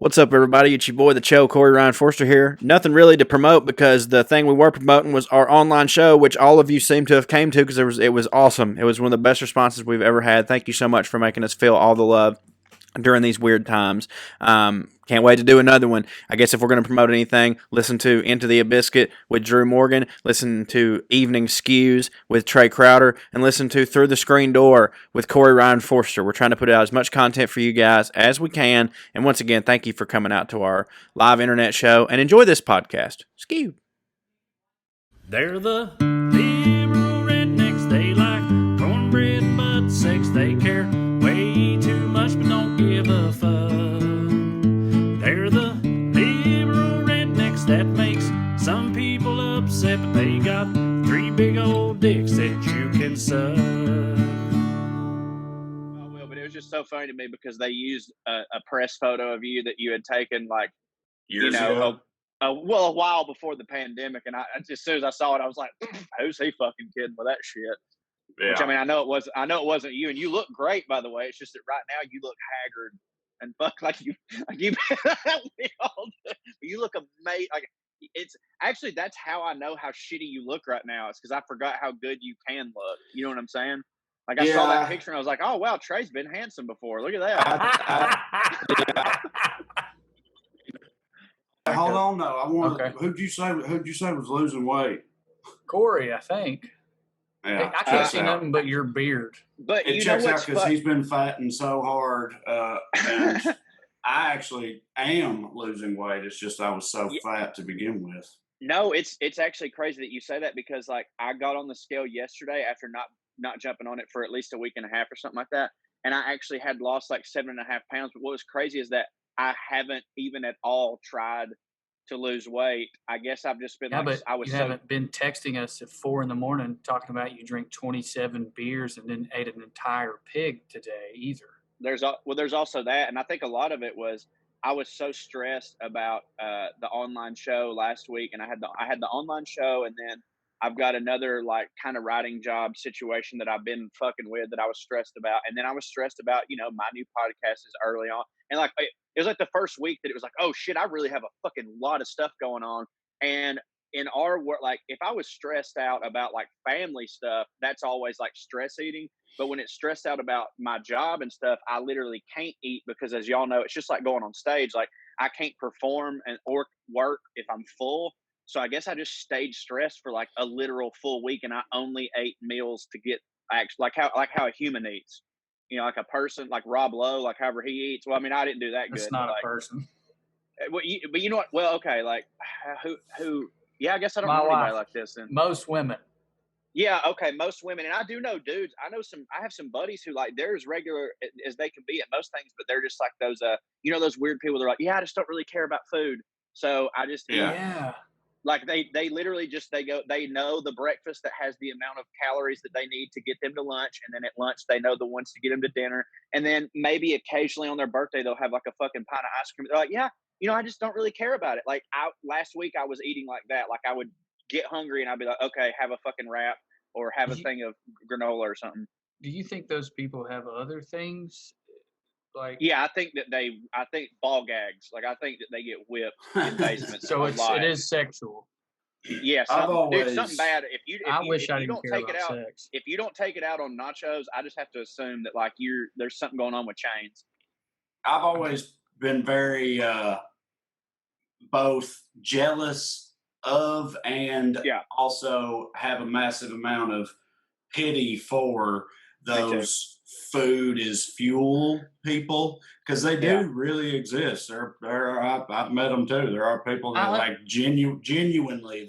What's up, everybody? It's your boy, the Cho, Corey Ryan Forster here. Nothing really to promote because the thing we were promoting was our online show, which all of you seem to have came to because it was awesome. It was one of the best responses we've ever had. Thank you so much for making us feel all the love during these weird times. Can't wait to do another one. I guess if we're going to promote anything, listen to Into the Biscuit with Drew Morgan, listen to Evening Skews with Trey Crowder, and listen to Through the Screen Door with Corey Ryan Forster. We're trying to put out as much content for you guys as we can. And once again, thank you for coming out to our live internet show and enjoy this podcast. Skew. They're the liberal rednecks. They like cornbread and butt sex. They care way too much but don't give a fuck. They're the liberal rednecks that makes some people upset, but they got three big old dicks that you can suck. I will, but it was just so funny to me because they used a press photo of you that you had taken Years ago. a while before the pandemic, and as soon as I saw it, I was like, "Who's he fucking kidding with that shit?" Yeah. Which, I mean, I know it wasn't you, and you look great, by the way. It's just that right now you look haggard and fuck like you you look amazing. Like, it's actually, that's how I know how shitty you look right now. It's because I forgot how good you can look. You know what I'm saying? Like, I saw that picture and I was like, "Oh wow, Trey's been handsome before. Look at that." Hold on, though. I want. Okay. Who'd you say was losing weight? Corey, I think. Yeah, I can't see nothing but your beard. But it checks out because he's been fatting so hard, and I actually am losing weight. It's just I was so fat to begin with. No, it's actually crazy that you say that because, like, I got on the scale yesterday after not jumping on it for at least a week and a half or something like that, and I actually had lost like 7.5 pounds. But what was crazy is that I haven't even at all tried to lose weight. I guess I've just been haven't been texting us at 4 a.m. talking about you drink 27 beers and then ate an entire pig today either. There's also that, and I think a lot of it was I was so stressed about the online show last week, and I had the online show, and then I've got another like kind of writing job situation that I've been fucking with that I was stressed about, and then I was stressed about my new podcast is early on, and like it was like the first week that it was like, oh shit, I really have a fucking lot of stuff going on. And in our work, like if I was stressed out about like family stuff, that's always like stress eating. But when it's stressed out about my job and stuff, I literally can't eat because, as y'all know, it's just like going on stage. Like I can't perform or work if I'm full. So I guess I just stayed stressed for like a literal full week, and I only ate meals to get like how a human eats. Like a person, like Rob Lowe, like however he eats. Well, I mean, I didn't do that good. It's not a person. But you know what? Well, okay, like who? Yeah, I guess I don't know anybody like this. And most women. Yeah, okay, most women, and I do know dudes. I have some buddies who like they're as regular as they can be at most things, but they're just like those those weird people. They're like, yeah, I just don't really care about food, so I just yeah. Like they literally just they know the breakfast that has the amount of calories that they need to get them to lunch, and then at lunch they know the ones to get them to dinner, and then maybe occasionally on their birthday they'll have like a fucking pint of ice cream. They're like, yeah, I just don't really care about it. Like last week I was eating like that. Like I would get hungry and I'd be like, okay, have a fucking wrap or have a thing of granola or something. Do you think those people have other things? Like, yeah, I think ball gags. Like I think that they get whipped in basements. So it is sexual. Yeah, something bad. If you don't take it out, sex. If you don't take it out on nachos, I just have to assume that like there's something going on with chains. I've always been very both jealous of and also have a massive amount of pity for those food is fuel people, because they do really exist. I've met them too. There are people that like genuinely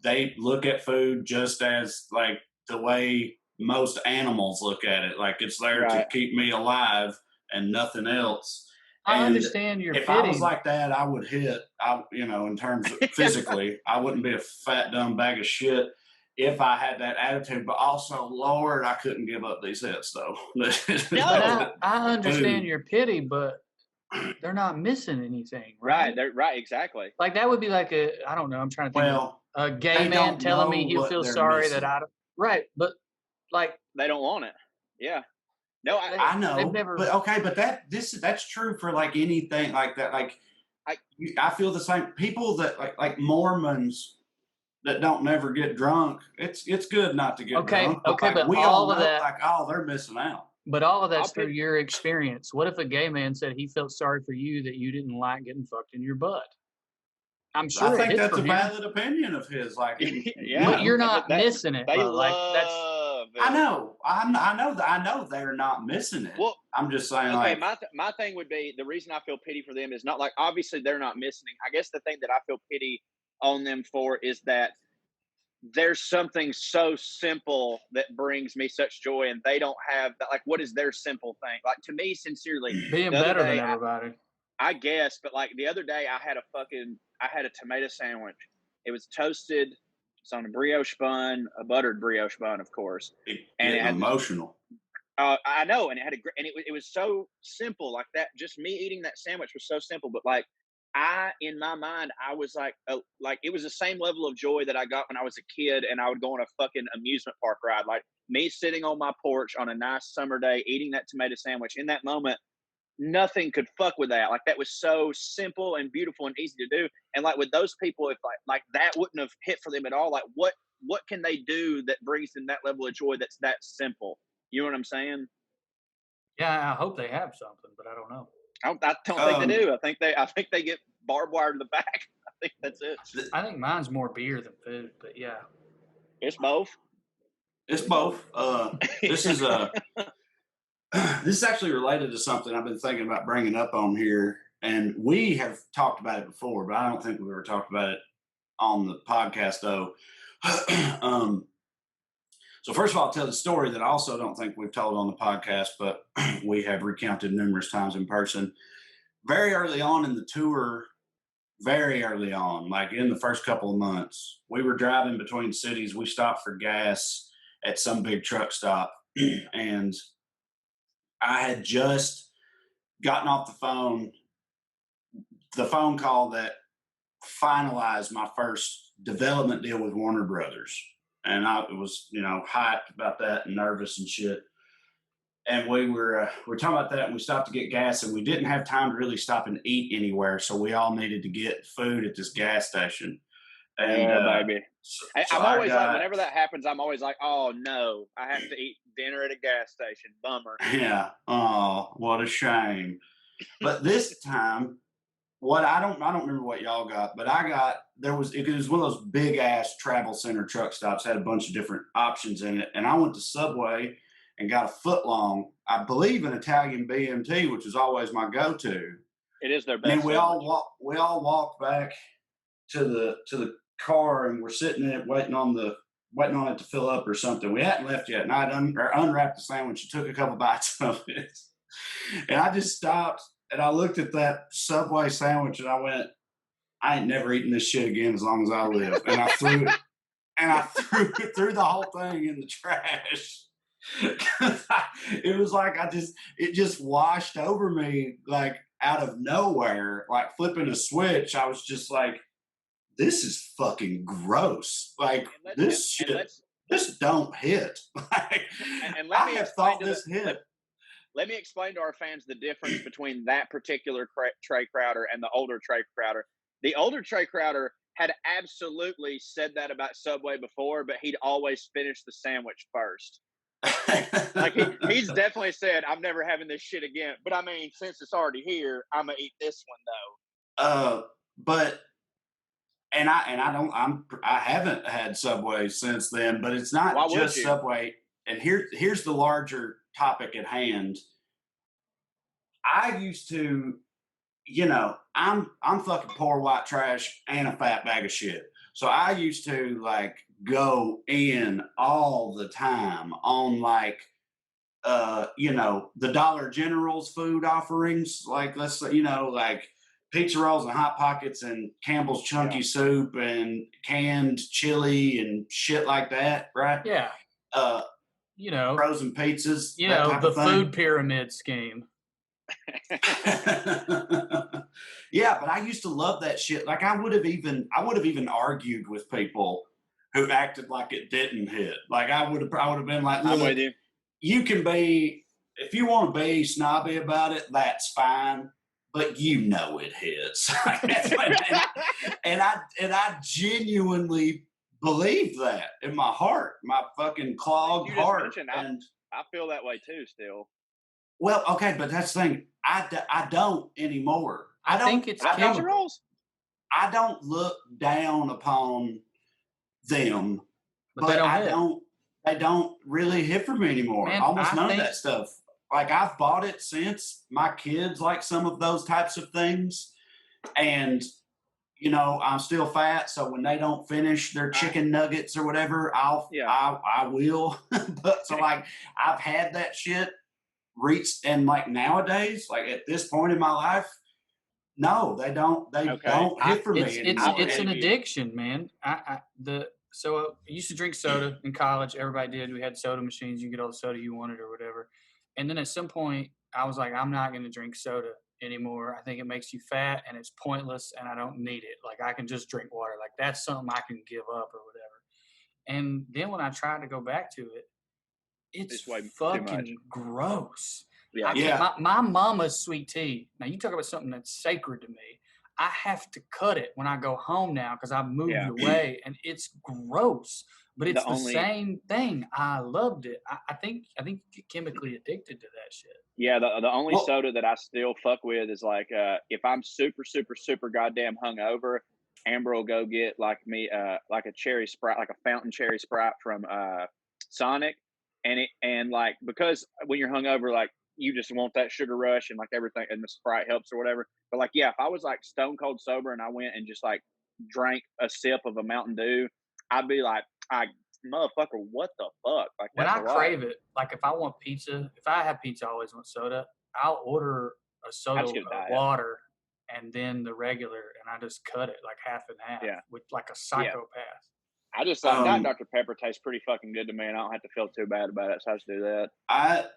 they look at food just as like the way most animals look at it. Like it's there to keep me alive and nothing else. I understand your If I was like that, I would hit. In terms of physically, I wouldn't be a fat dumb bag of shit if I had that attitude. But also, Lord, I couldn't give up these hits though. I understand your pity, but they're not missing anything, right? They're right, exactly. Like that would be like I don't know. I'm trying to think. A gay man telling me he'll feel sorry that I don't. Right, but like they don't want it. Yeah. No, I know, but that's true for like anything like that. Like I feel the same. People that like Mormons that don't never get drunk. It's good not to get drunk. But like, we all know, like, oh, they're missing out. But all of that's through your experience. What if a gay man said he felt sorry for you that you didn't like getting fucked in your butt? I'm sure I think that's a valid opinion of his. Like, but you're not missing it. They love it. I know they're not missing it. Well, I'm just saying. Okay, like, my thing would be, the reason I feel pity for them is not like, obviously they're not missing it. I guess the thing that I feel pity on them for is that there's something so simple that brings me such joy, and they don't have that. Like, what is their simple thing? Like, to me, sincerely, being better than everybody. I guess, but like the other day I had a tomato sandwich. It was toasted. It's on a brioche bun, a buttered brioche bun, of course. And it had emotional. I know, and it was so simple like that. Just me eating that sandwich was so simple, but like in my mind, I was like it was the same level of joy that I got when I was a kid and I would go on a fucking amusement park ride. Like me sitting on my porch on a nice summer day, eating that tomato sandwich. In that moment, nothing could fuck with that. Like that was so simple and beautiful and easy to do. And like with those people, if like that wouldn't have hit for them at all, like what can they do that brings them that level of joy that's that simple? You know what I'm saying? Yeah, I hope they have something, but I don't know. I don't think they do. I think they get barbed wire to the back. I think that's it. I think mine's more beer than food, but yeah. It's both. It's both. This is this is actually related to something I've been thinking about bringing up on here, and we have talked about it before, but I don't think we've ever talked about it on the podcast, though. So first of all, I'll tell the story that I also don't think we've told on the podcast, but we have recounted numerous times in person. Very early on in the tour, very early on, like in the first couple of months, we were driving between cities. We stopped for gas at some big truck stop, and I had just gotten off the phone call that finalized my first development deal with Warner Brothers. And I was, hyped about that and nervous and shit. And we were talking about that, and we stopped to get gas, and we didn't have time to really stop and eat anywhere. So we all needed to get food at this gas station. And, baby. So I'm always like, whenever that happens, I'm always like, oh no, I have to eat dinner at a gas station. Bummer. Yeah. Oh, what a shame. But this time, I don't remember what y'all got, but it was one of those big ass travel center truck stops, had a bunch of different options in it. And I went to Subway and got a foot long, I believe, an Italian BMT, which is always my go-to. It is their best. And we all walked back to the car, and we're sitting in it waiting on it to fill up or something. We hadn't left yet, and I unwrapped the sandwich and took a couple bites of it. And I just stopped and I looked at that Subway sandwich and I went, I ain't never eating this shit again as long as I live. And I threw it, and I threw the whole thing in the trash. It was like it just washed over me, like out of nowhere, like flipping a switch. I was just like, this is fucking gross. Like this don't hit. Like, and let me I have thought this hit. Let me explain to our fans the difference between that particular Trey Crowder and the older Trey Crowder. The older Trey Crowder had absolutely said that about Subway before, but he'd always finish the sandwich first. Like he's definitely said, I'm never having this shit again. But I mean, since it's already here, I'm gonna eat this one though. I haven't had Subway since then, but it's not just Subway. And here's the larger topic at hand. I used to, I'm fucking poor white trash and a fat bag of shit. So I used to like go in all the time on like, the Dollar General's food offerings. Like, let's say, like pizza rolls and Hot Pockets and Campbell's Chunky Soup and canned chili and shit like that. Right. Yeah. Frozen pizzas. The food pyramid scheme. Yeah, but I used to love that shit. Like I would have even argued with people who acted like it didn't hit. Like I would have been like, I'm with you. You can be if you want to be snobby about it, that's fine. But you know it hits. and I genuinely believe that in my heart, my fucking clogged heart. And I feel that way too still. Well, okay, but that's the thing. I don't anymore. I think it's chemicals. I don't look down upon them, but they don't really hit for me anymore. Man, Almost none of that stuff. Like, I've bought it since my kids like some of those types of things. And, you know, I'm still fat. So when they don't finish their chicken nuggets or whatever, I will. But so like, I've had that shit reached. And like nowadays, like at this point in my life, no, they don't hit for me anymore. It's an addiction, man. So I used to drink soda in college. Everybody did. We had soda machines. You get all the soda you wanted or whatever. And then at some point, I was like, I'm not going to drink soda anymore. I think it makes you fat and it's pointless and I don't need it. Like, I can just drink water. Like, that's something I can give up or whatever. And then when I tried to go back to it, it's fucking gross. Yeah. My mama's sweet tea. Now, you talk about something that's sacred to me. I have to cut it when I go home now because I've moved away, and it's gross. But it's the same thing. I loved it. I think you get chemically addicted to that shit. Yeah, the only soda that I still fuck with is like if I'm super, super, super goddamn hungover, Amber will go get like a cherry Sprite, like a fountain cherry Sprite from Sonic, and like because when you're hungover, like you just want that sugar rush and like everything, and the Sprite helps or whatever. But like, yeah, if I was like stone cold sober and I went and just like drank a sip of a Mountain Dew, I'd be like, motherfucker, what the fuck? Like, when I crave it, like if I want pizza, if I have pizza, I always want soda. I'll order a soda with water and then the regular, and I just cut it like half and half with like a psychopath. Yeah. I just thought Dr. Pepper tastes pretty fucking good to me, and I don't have to feel too bad about it, so I just do that.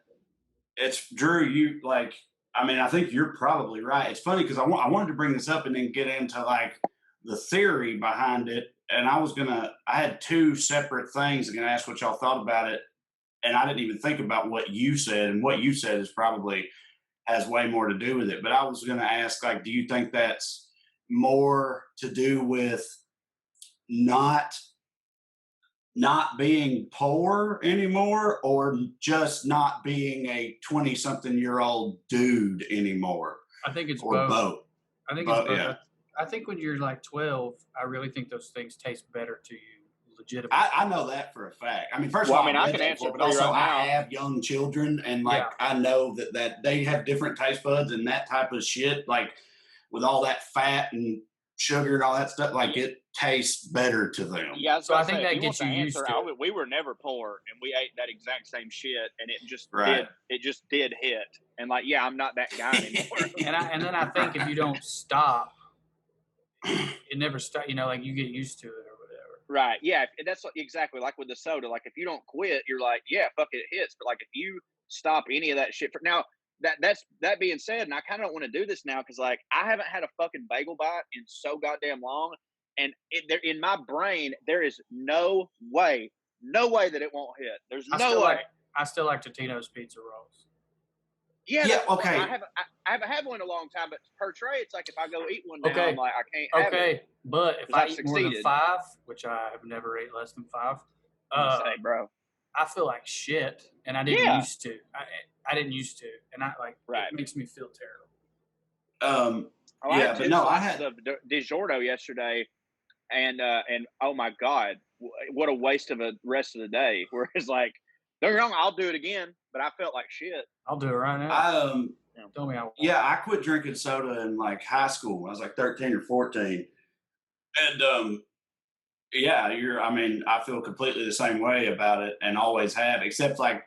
It's Drew. You like, I mean, I think you're probably right. It's funny because I wanted to bring this up and then get into like the theory behind it. And I had two separate things. I'm going to ask what y'all thought about it. And I didn't even think about what you said. And what you said is probably has way more to do with it. But I was going to ask, like, do you think that's more to do with not being poor anymore, or just not being a 20-something-year-old dude anymore? I think it's both. I think it's both. Yeah. I think when you're like 12, I really think those things taste better to you, legitimately. I know that for a fact. I mean, first of all, I can answer, but also I have young children, and like I know that they have different taste buds and that type of shit. Like with all that fat and sugar and all that stuff, like it tastes better to them. Yeah, so I think that gets you used to it. We were never poor, and we ate that exact same shit, and it just did hit. And like, yeah, I'm not that guy anymore. and then I think if you don't stop, it never stops. You know, like you get used to it or whatever. Right. Yeah. That's exactly like with the soda. Like if you don't quit, you're like, yeah, fuck it, hits. But like if you stop any of that shit now, that being said, and I kind of don't want to do this now because like I haven't had a fucking bagel bite in so goddamn long, and in my brain there is no way that it won't hit. There's no way. I still like Totino's pizza rolls. Yeah, okay. I haven't had one in a long time, but per tray, it's like if I go eat one now, I'm like, I can't have it. Okay, but if I eat more than 5, which I have never ate less than 5, bro, I feel like shit, and I didn't used to. I didn't used to, and it makes me feel terrible. I had the DiGiorno yesterday, and oh my god, what a waste of a rest of the day. Whereas like, don't get me wrong, I'll do it again, but I felt like shit. I'll do it right now. Tell me how. Yeah, I quit drinking soda in like high school when I was like 13 or 14, and I feel completely the same way about it, and always have, except like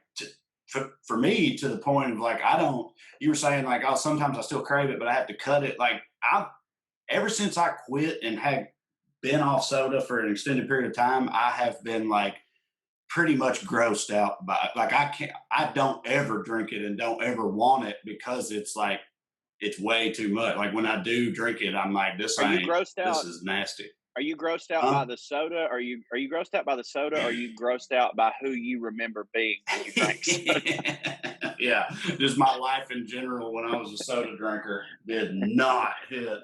for me to the point of like you were saying like, oh, sometimes I still crave it, but I have to cut it. Like ever since I quit and had been off soda for an extended period of time, I have been like pretty much grossed out by it. Like I don't ever drink it and don't ever want it because it's like, it's way too much. Like when I do drink it, I'm like, this is nasty. Are you grossed out by the soda? Are you grossed out by the soda? Or are you grossed out by who you remember being when you drank soda? Yeah, just my life in general when I was a soda drinker did not hit.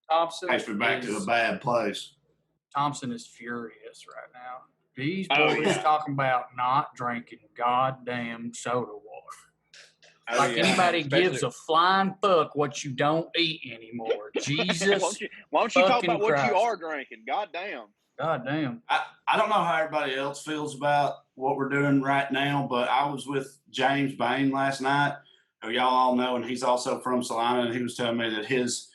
Thompson takes me back to a bad place. Thompson is furious right now. These boys talking about not drinking goddamn soda water. Anybody gives a flying fuck what you don't eat anymore. Jesus. Why don't you talk about Christ. what you are drinking? Goddamn. I don't know how everybody else feels about what we're doing right now, but I was with James Bain last night, who y'all all know, and he's also from Salina, and he was telling me that his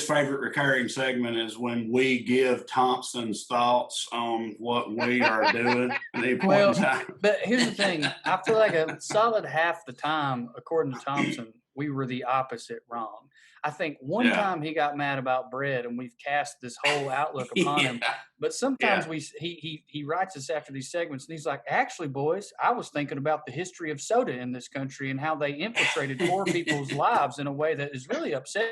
favorite recurring segment is when we give Thompson's thoughts on what we are doing at any point in time. But here's the thing. I feel like a solid half the time, according to Thompson, we were the opposite wrong. I think one time he got mad about bread, and we've cast this whole outlook upon him. But sometimes he writes us after these segments, and he's like, actually, boys, I was thinking about the history of soda in this country and how they infiltrated poor people's lives in a way that is really upsetting.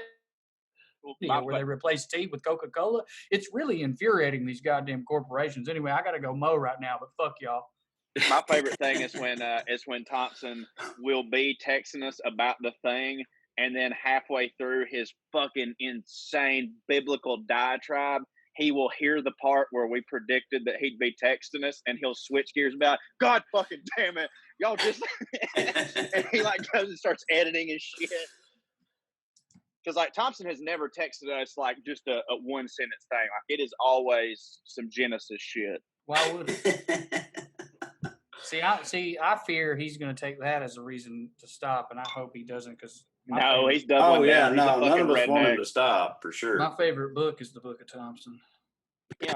Where they replace tea with Coca-Cola. It's really infuriating, these goddamn corporations. Anyway, I got to go mow right now, but fuck y'all. My favorite thing is when Thompson will be texting us about the thing, and then halfway through his fucking insane biblical diatribe, he will hear the part where we predicted that he'd be texting us, and he'll switch gears about, God fucking damn it, y'all just and he like goes and starts editing his shit. Because like Thompson has never texted us like just a one sentence thing. Like it is always some Genesis shit. Why would it? I fear he's going to take that as a reason to stop, and I hope he doesn't. Because he's done. None of us want him to stop for sure. My favorite book is the Book of Thompson. Yeah.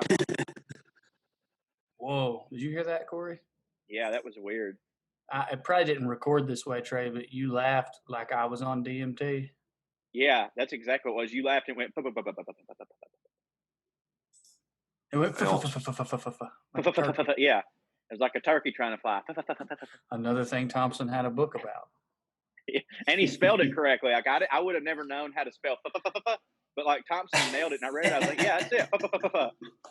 Whoa! Did you hear that, Corey? Yeah, that was weird. I probably didn't record this way, Trey, but you laughed like I was on DMT. Yeah, that's exactly what it was. You laughed and went. It went. Yeah, it was like a turkey trying to fly. Another thing Thompson had a book about. And he spelled it correctly. Like I would have never known how to spell, but like Thompson nailed it. And I read it. I was like, yeah, that's it.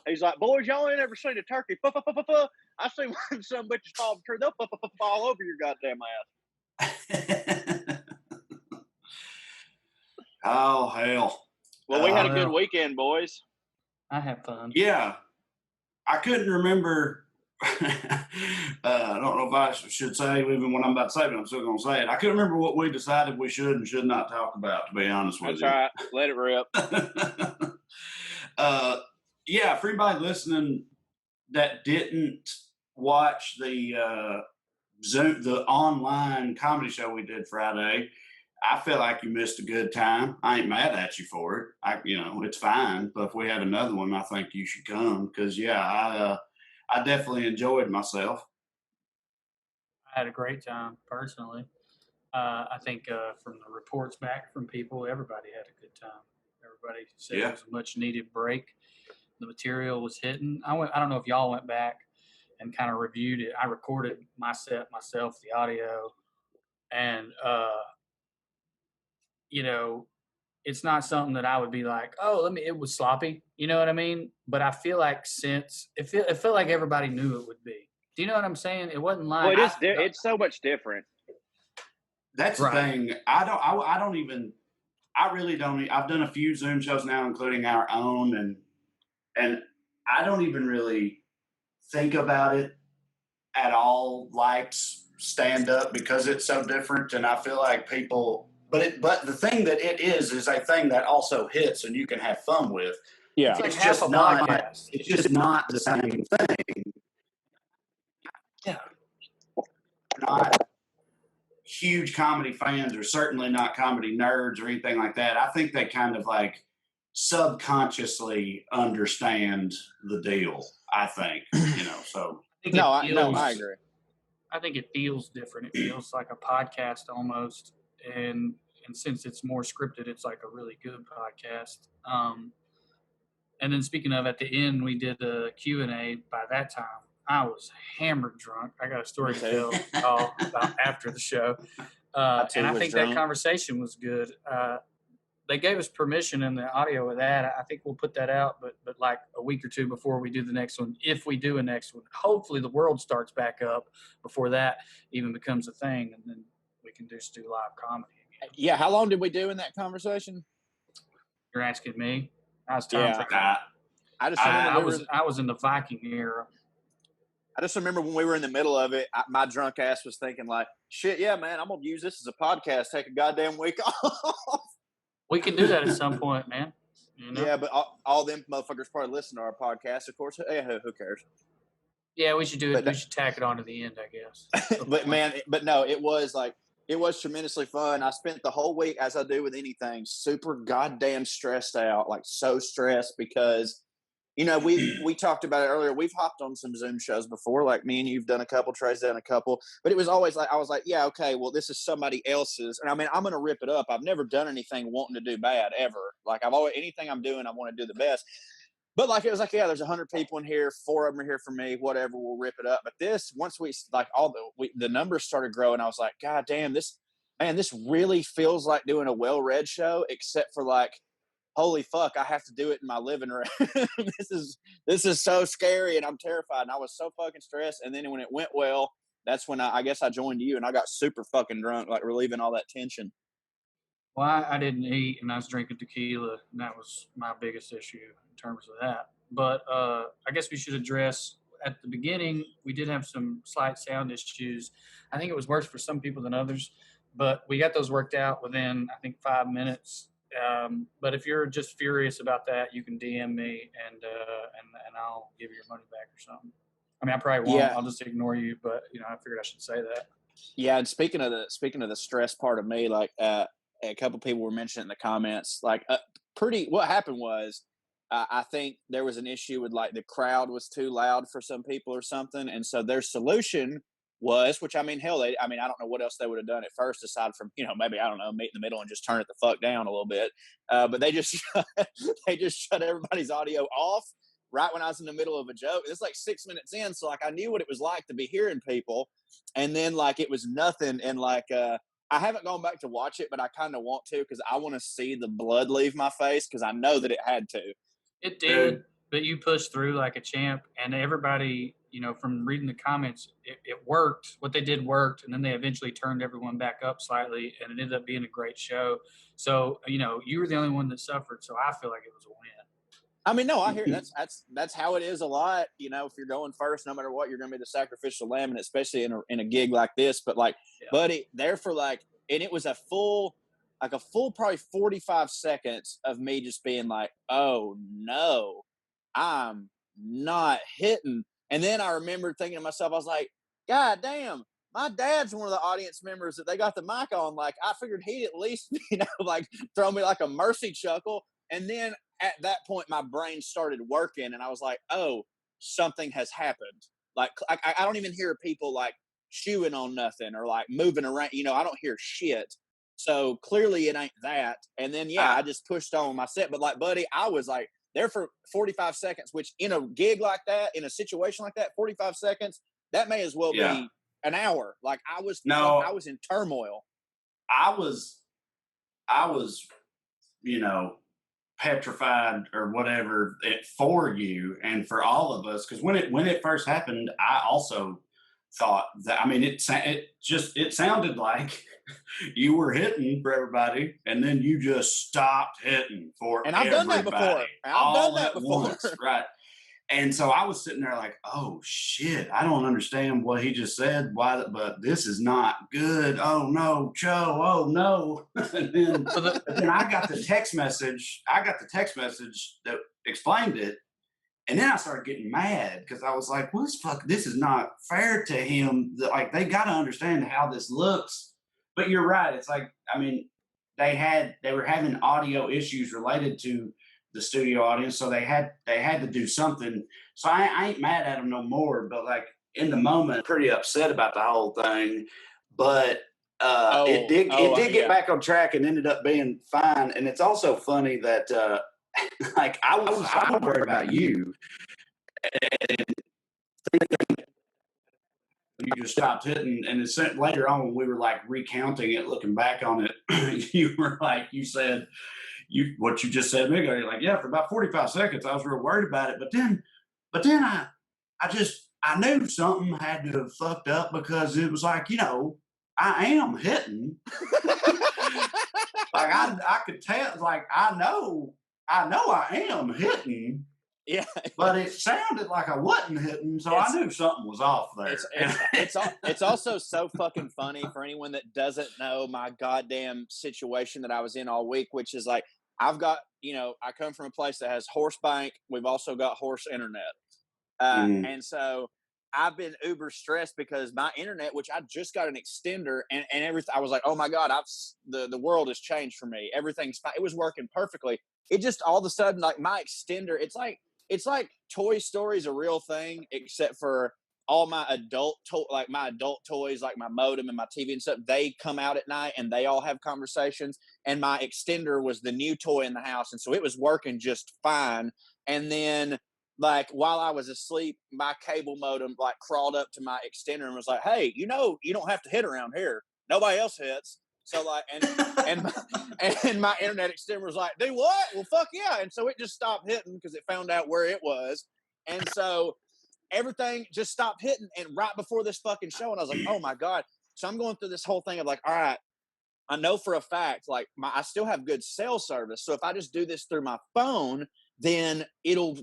He's like, boys, y'all ain't ever seen a turkey. I see when some bitches fall from the tree, they'll fall over your goddamn ass. Oh, hell. Well, we had a good weekend, boys. I had fun. Yeah. I couldn't remember. I don't know if I should say even when I'm about to say it, but I'm still going to say it. I couldn't remember what we decided we should and should not talk about, to be honest with you. That's all right. Let it rip. For anybody listening that didn't watch the online comedy show we did Friday, I feel like you missed a good time. I ain't mad at you for it. It's fine. But if we had another one, I think you should come because, I definitely enjoyed myself. I had a great time, personally. I think from the reports back from people, everybody had a good time. Everybody said it was a much-needed break. The material was hitting. I don't know if y'all went back and kind of reviewed it. I recorded my set myself, the audio, and it's not something that I would be like, it was sloppy. You know what I mean? But I feel like it felt like everybody knew it would be. Do you know what I'm saying? It wasn't like. Well, it's so much different. That's the thing. I really don't. I've done a few Zoom shows now, including our own, and I don't even really think about it at all like stand up because it's so different, and I feel like people. But the thing that it is a thing that also hits and you can have fun with. Yeah, it's just not the same thing. Yeah, not huge comedy fans, or certainly not comedy nerds or anything like that. I think they kind of like subconsciously understand the deal. I think So I agree. I think it feels different. It feels like a podcast almost. And since it's more scripted, it's like a really good podcast. And then speaking of, at the end, we did a Q&A. By that time, I was hammered drunk. I got a story to tell about after the show. And I think that conversation was good. they gave us permission in the audio of that. I think we'll put that out, but like a week or two before we do the next one, if we do a next one. Hopefully the world starts back up before that even becomes a thing, and then we can just do live comedy again. Yeah, how long did we do in that conversation? You're asking me? How's time? Yeah. I was in the Viking era. I just remember when we were in the middle of it, my drunk ass was thinking like, shit, yeah, man, I'm going to use this as a podcast, take a goddamn week off. We can do that at some point, man. You know? Yeah, but all them motherfuckers probably listen to our podcast, of course. Hey, who cares? Yeah, we should do it. We should tack it on to the end, I guess. But no, it was tremendously fun. I spent the whole week, as I do with anything, super goddamn stressed out, like so stressed because, you know, we talked about it earlier. We've hopped on some Zoom shows before, like me and you've done a couple, Trey's done a couple, but it was always like, I was like, yeah, okay, well, this is somebody else's. And I mean, I'm going to rip it up. I've never done anything wanting to do bad ever. Like anything I'm doing, I want to do the best. But like, it was like, yeah, there's 100 people in here. 4 of them are here for me, whatever, we'll rip it up. But once we like the numbers started growing, I was like, God damn, this really feels like doing a WellRED show, except for like, holy fuck, I have to do it in my living room. This is so scary and I'm terrified. And I was so fucking stressed. And then when it went well, that's when I guess I joined you and I got super fucking drunk, like relieving all that tension. Well, I didn't eat and I was drinking tequila, and that was my biggest issue in terms of that. But I guess we should address at the beginning, we did have some slight sound issues. I think it was worse for some people than others, but we got those worked out within, I think, 5 minutes. But if you're just furious about that, you can DM me and I'll give you your money back or something. I mean, I probably won't. Yeah. I'll just ignore you, but you know, I figured I should say that. Yeah, and speaking of the stress part of me, like a couple people were mentioning in the comments, like what happened was I think there was an issue with like the crowd was too loud for some people or something, and so their solution was, which I mean, hell, I don't know what else they would have done at first aside from, you know, maybe, I don't know, meet in the middle and just turn it the fuck down a little bit. But they just shut everybody's audio off right when I was in the middle of a joke. It's like 6 minutes in. So like, I knew what it was like to be hearing people. And then like, it was nothing. And like, I haven't gone back to watch it, but I kind of want to, cause I want to see the blood leave my face. Cause I know that it had to. It did, but you pushed through like a champ, and everybody, you know, from reading the comments, it worked. What they did worked, and then they eventually turned everyone back up slightly, and it ended up being a great show. So, you know, you were the only one that suffered, so I feel like it was a win. I mean, no, I hear that's how it is a lot. You know, if you're going first, no matter what, you're going to be the sacrificial lamb, and especially in a gig like this. But like, yeah. Buddy, there for like, and it was a full probably 45 seconds of me just being like, oh no, I'm not hitting. And then I remember thinking to myself, I was like, God damn, my dad's one of the audience members that they got the mic on. Like, I figured he'd at least, you know, like throw me like a mercy chuckle. And then at that point, my brain started working and I was like, oh, something has happened. Like, I don't even hear people like chewing on nothing or like moving around. You know, I don't hear shit. So clearly it ain't that. And then, yeah, I just pushed on my set. But like, buddy, I was like there for 45 seconds, which in a gig like that, in a situation like that, 45 seconds, that may as well be an hour. Like I was in turmoil. I was, you know, petrified or whatever for you and for all of us. Cause when it first happened, I also thought that, I mean, it sounded like you were hitting for everybody and then you just stopped hitting for everybody. And I've done that before. I've done that before. Once, right. And so I was sitting there like, oh shit, I don't understand what he just said. Why? But this is not good. Oh no, Joe. Oh no. And then I got the text message. That explained it. And then I started getting mad because I was like, well, this is not fair to him. Like, they got to understand how this looks. But you're right. It's like, I mean, they were having audio issues related to the studio audience, so they had to do something. So I ain't mad at them no more. But like in the moment, pretty upset about the whole thing. But it did get back on track and ended up being fine. And it's also funny that like I was worried about you, and you just stopped hitting. And it's later on when we were like recounting it, looking back on it, you were like, you said, what you just said a minute ago, you're like, yeah, for about 45 seconds, I was real worried about it. But then I knew something had to have fucked up because it was like, I am hitting. Like I could tell, like I know I am hitting. Yeah, but it sounded like I wasn't hitting, so I knew something was off there. It's also so fucking funny for anyone that doesn't know my goddamn situation that I was in all week, which is like I've got, I come from a place that has horse bank. We've also got horse internet, and so I've been uber stressed because my internet, which I just got an extender and everything, I was like, oh my god, the world has changed for me. Everything's fine. It was working perfectly. It just all of a sudden, like my extender, it's like Toy Story is a real thing, except for all my adult toys, like my modem and my TV and stuff. They come out at night and they all have conversations. And my extender was the new toy in the house, and so it was working just fine. And then, like while I was asleep, my cable modem like crawled up to my extender and was like, "Hey, you don't have to hit around here. Nobody else hits." So like, and my internet extender was like, "Do what? Well, fuck yeah!" And so it just stopped hitting because it found out where it was, and so everything just stopped hitting. And right before this fucking show, and I was like, "Oh my god!" So I'm going through this whole thing of like, "All right, I know for a fact, like I still have good cell service. So if I just do this through my phone, then it'll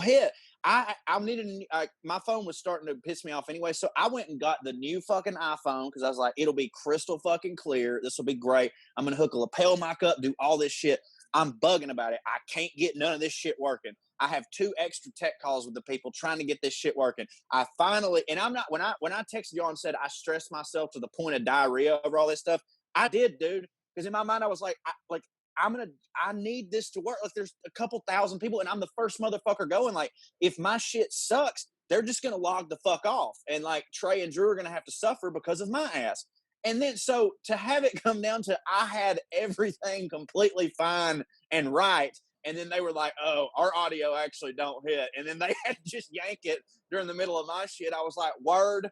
hit." I needed my phone was starting to piss me off anyway, so I went and got the new fucking iPhone because I was like, it'll be crystal fucking clear. This will be great. I'm gonna hook a lapel mic up, do all this shit. I'm bugging about it. I can't get none of this shit working. I have 2 extra tech calls with the people trying to get this shit working. I finally, and I'm not when I texted y'all and said I stressed myself to the point of diarrhea over all this stuff. I did, dude, because in my mind I was like, I need this to work. Like there's a couple thousand people and I'm the first motherfucker going. Like if my shit sucks, they're just gonna log the fuck off, and like Trey and Drew are gonna have to suffer because of my ass. And then so to have it come down to I had everything completely fine and right, and then they were like, "Oh, our audio actually don't hit," and then they had to just yank it during the middle of my shit. I was like, word,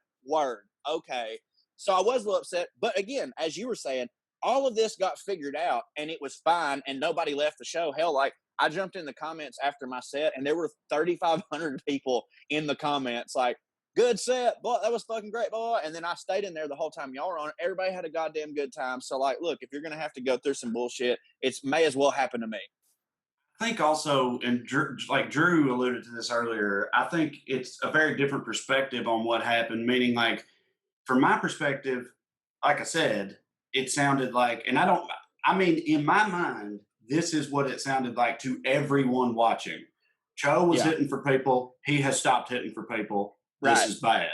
okay. So I was a little upset, but again, as you were saying, all of this got figured out and it was fine and nobody left the show. Hell, like I jumped in the comments after my set and there were 3,500 people in the comments like, "Good set, boy, that was fucking great, boy." And then I stayed in there the whole time y'all were on it. Everybody had a goddamn good time. So like, look, if you're going to have to go through some bullshit, it may as well happen to me. I think also, and like Drew alluded to this earlier, I think it's a very different perspective on what happened. Meaning, like, from my perspective, like I said, it sounded like, and I mean, in my mind, this is what it sounded like to everyone watching. Cho was hitting for people. He has stopped hitting for people. This is bad.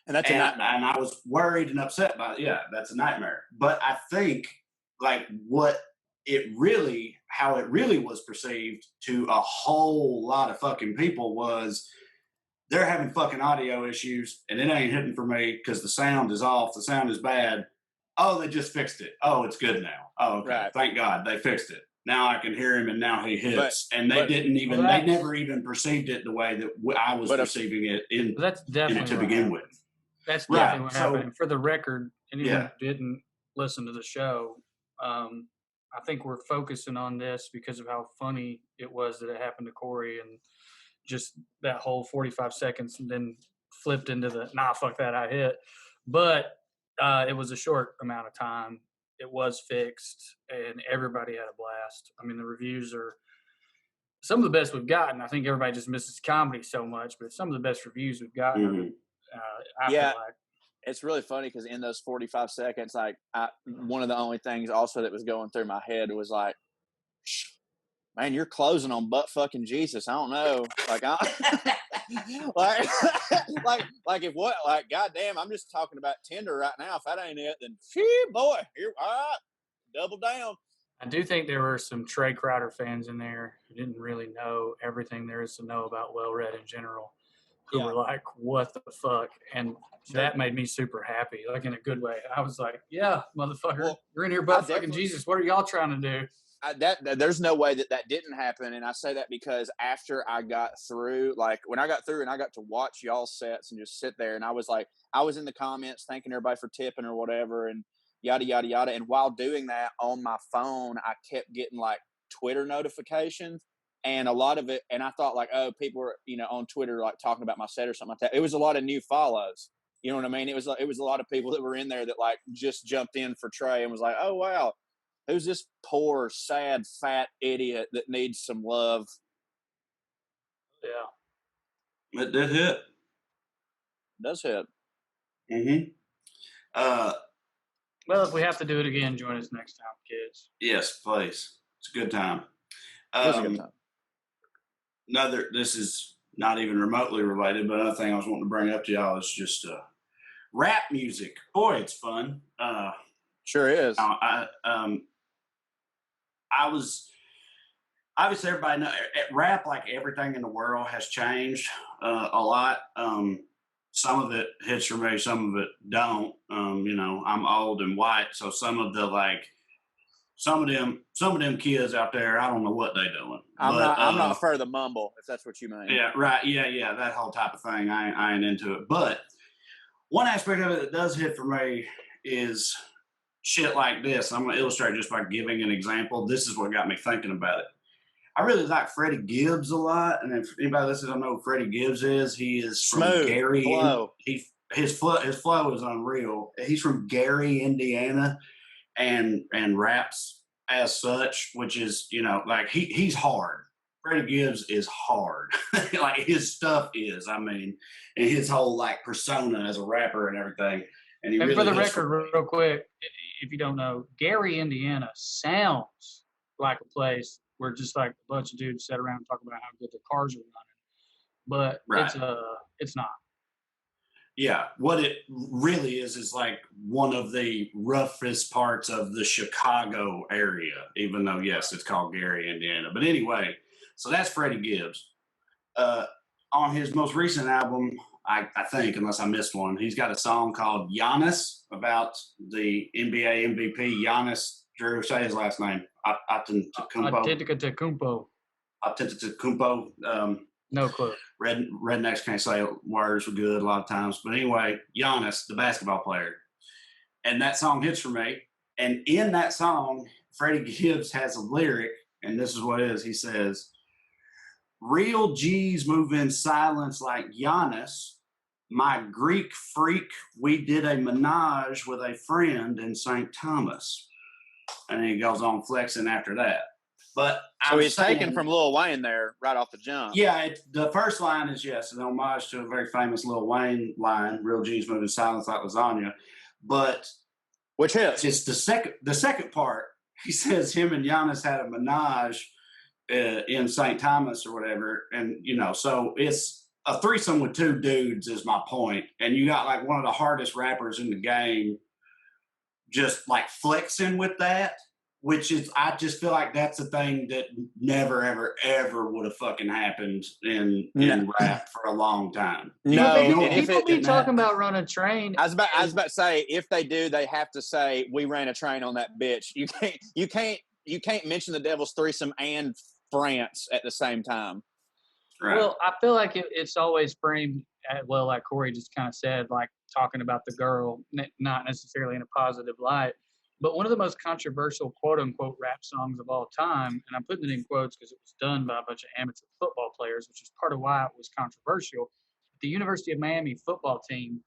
And that's a nightmare. And I was worried and upset by it. Yeah, that's a nightmare. But I think, like, how it really was perceived to a whole lot of fucking people was they're having fucking audio issues and it ain't hitting for me because the sound is off. The sound is bad. Oh, they just fixed it. Oh, it's good now. Oh, okay. Right. Thank God they fixed it. Now I can hear him and now he hits. They never even perceived it the way that I was perceiving it to begin with. That's definitely what happened. For the record, anyone who didn't listen to the show, I think we're focusing on this because of how funny it was that it happened to Corey and just that whole 45 seconds and then flipped into the, nah, fuck that, I hit. But it was a short amount of time. It was fixed and everybody had a blast. I mean, the reviews are some of the best we've gotten. I think everybody just misses comedy so much, but some of the best reviews we've gotten. Mm-hmm. I feel like. It's really funny because in those 45 seconds, like one of the only things also that was going through my head was like, man, you're closing on butt fucking Jesus. I don't know. Like, like if what, like, goddamn, I'm just talking about Tinder right now. If that ain't it, then boy, here, all right, double down. I do think there were some Trey Crowder fans in there who didn't really know everything there is to know about WellRED in general, who were like, what the fuck? And that made me super happy, like in a good way. I was like, yeah, motherfucker, you're in here butt fucking Jesus. What are y'all trying to do? There's no way that didn't happen. And I say that because after I got through, like when I got through and I got to watch y'all's sets and just sit there and I was in the comments thanking everybody for tipping or whatever and yada, yada, yada. And while doing that on my phone, I kept getting like Twitter notifications, and a lot of it, and I thought like, oh, people are, on Twitter like talking about my set or something like that. It was a lot of new follows. You know what I mean? It was a lot of people that were in there that like just jumped in for Trey and was like, oh wow, who's this poor, sad, fat idiot that needs some love? Yeah. It did hit. It does hit. Mm-hmm. Well, if we have to do it again, join us next time, kids. Yes, please. It's a good time. It was a good time. This is not even remotely related, but another thing I was wanting to bring up to y'all is just rap music. Boy, it's fun. Sure is. I was obviously everybody know rap, like everything in the world, has changed a lot. Some of it hits for me, some of it don't. I'm old and white, so some of them kids out there, I don't know what they're doing. I'm not for the mumble, if that's what you mean. Yeah, right. Yeah, that whole type of thing. I ain't into it. But one aspect of it that does hit for me is shit like this. I'm going to illustrate just by giving an example. This is what got me thinking about it. I really like Freddie Gibbs a lot, and if anybody listening don't know who Freddie Gibbs is, he is from Gary. Flow. His flow is unreal. He's from Gary, Indiana, and raps as such, which is like he's hard. Freddie Gibbs is hard, like his stuff is. I mean, and his whole like persona as a rapper and everything. And he and really for the record, real quick, if you don't know, Gary, Indiana sounds like a place where just like a bunch of dudes sit around and talk about how good their cars are running. But right. It's not. Yeah, what it really is like one of the roughest parts of the Chicago area, even though, yes, it's called Gary, Indiana. But anyway, so that's Freddie Gibbs. On his most recent album, I think, unless I missed one, he's got a song called Giannis about the NBA MVP, Giannis. Drew, say his last name. Antetokounmpo. Antetokounmpo. No clue. Rednecks can't say words good a lot of times. But anyway, Giannis, the basketball player. And that song hits for me. And in that song, Freddie Gibbs has a lyric, and this is what it is. He says, real G's move in silence like Giannis. My Greek freak, we did a menage with a friend in St. Thomas. And he goes on flexing after that. But so he's taken from Lil Wayne there right off the jump. Yeah, the first line is, yes, an homage to a very famous Lil Wayne line, real G's moving silence like lasagna. But which hits? It's the second part. He says him and Giannis had a menage in St. Thomas or whatever. And, so it's a threesome with two dudes is my point. And you got like one of the hardest rappers in the game just like flexing with that. Which is, I just feel like that's a thing that never, ever, ever would have fucking happened in rap for a long time. People be talking about run a train. I was about to say, if they do, they have to say we ran a train on that bitch. You can't mention the Devil's Threesome and France at the same time. Right. Well, I feel like it's always framed like Corey just kind of said, like talking about the girl, not necessarily in a positive light. But one of the most controversial quote-unquote rap songs of all time, and I'm putting it in quotes because it was done by a bunch of amateur football players, which is part of why it was controversial. The University of Miami football team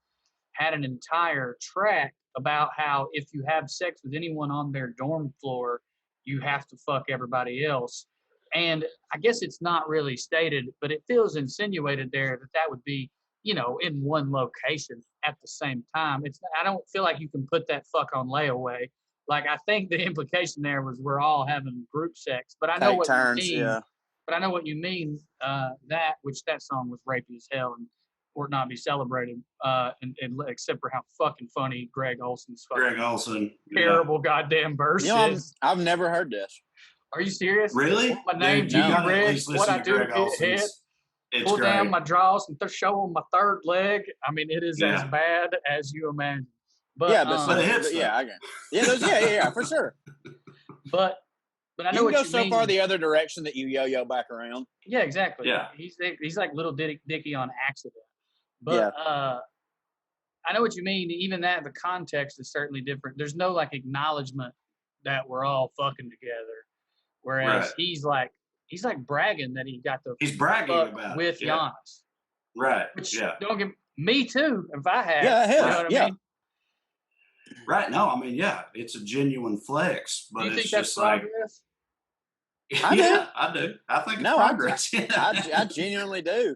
had an entire track about how if you have sex with anyone on their dorm floor, you have to fuck everybody else. And I guess it's not really stated, but it feels insinuated there that would be, in one location at the same time. I don't feel like you can put that fuck on layaway. Like, I think the implication there was we're all having group sex, but I know what you mean. Yeah. But I know what you mean. That song was rapey as hell and would not be celebrated. And except for how fucking funny Greg Olson's terrible goddamn verse is. I've never heard this. Are you serious? Really? My name, Greg. What I do to get hit. Pull down my drawers and show them my third leg. I mean, it is as bad as you imagine. But, but it hits. Yeah, for sure. But I know you can go so far the other direction that you yo-yo back around. Yeah, exactly. Yeah, he's like Little Dicky on accident. But I know what you mean. Even that, the context is certainly different. There's no like acknowledgement that we're all fucking together. Whereas he's like bragging that he got the he's bragging fuck about with it. Yeah. Giannis. Right. Which yeah. don't get me too. If I had, Yeah, you know what I mean? Right. No, I mean, yeah, it's a genuine flex, but Do you it's think that's just like, progress? I do. I think it's progress. I genuinely do.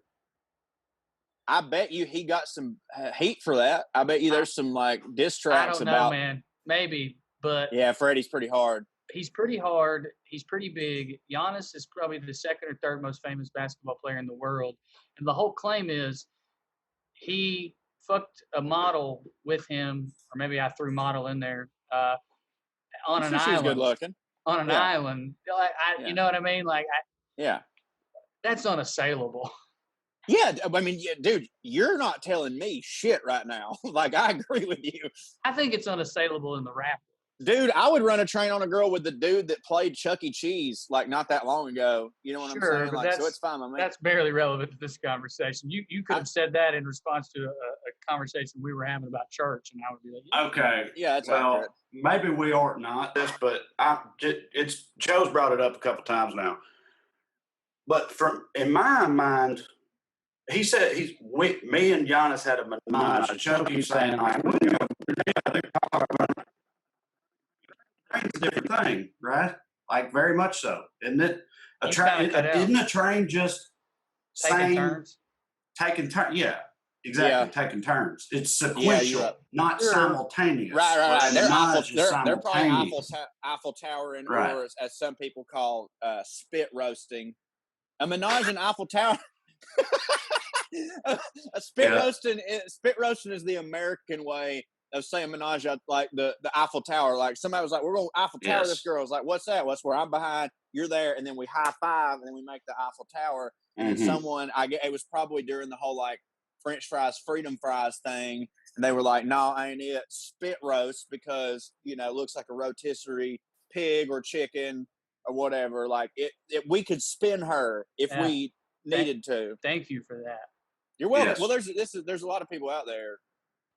I bet you he got some heat for that. I bet you there's some like diss tracks I don't know, about. man. Maybe, but yeah, Freddie's pretty hard. He's pretty hard. He's pretty big. Giannis is probably the second or third most famous basketball player in the world, and the whole claim is he fucked a model with him, or maybe I threw model in there on an island. She's good looking. On an island, you know what I mean? Like, that's unassailable. Yeah, I mean, dude, you're not telling me shit right now. Like, I agree with you. I think it's unassailable in the rap. Dude, I would run a train on a girl with the dude that played Chuck E. Cheese like not that long ago. You know what I'm saying? Like, so it's fine. That's barely relevant to this conversation. You could have said that in response to a conversation we were having about church, and I would be like, okay, yeah, that's accurate. Maybe we are not this, but it's Joe's brought it up a couple times now. But in my mind, he said me and Giannis had a menage. And Joe keeps saying like, it's a different thing, right? Like very much so, isn't it? Isn't a train just taking turns? Taking turns, yeah, exactly. Yeah. Taking turns. It's sequential, not simultaneous. Right. They're probably Eiffel Towering, or as some people call spit roasting. A menage and Eiffel Tower. a spit roasting is the American way of saying menage, like the Eiffel Tower. Like somebody was like, we're going to Eiffel Tower. This girl was like, what's that? What's where I'm behind, you're there, and then we high five, and then we make the Eiffel Tower. And then it was probably during the whole like French fries, freedom fries thing, and they were like, no, ain't it spit roast, because it looks like a rotisserie pig or chicken or whatever. Like we could spin her if we needed to. Thank you for that. You're welcome. Yes. Well, there's a lot of people out there,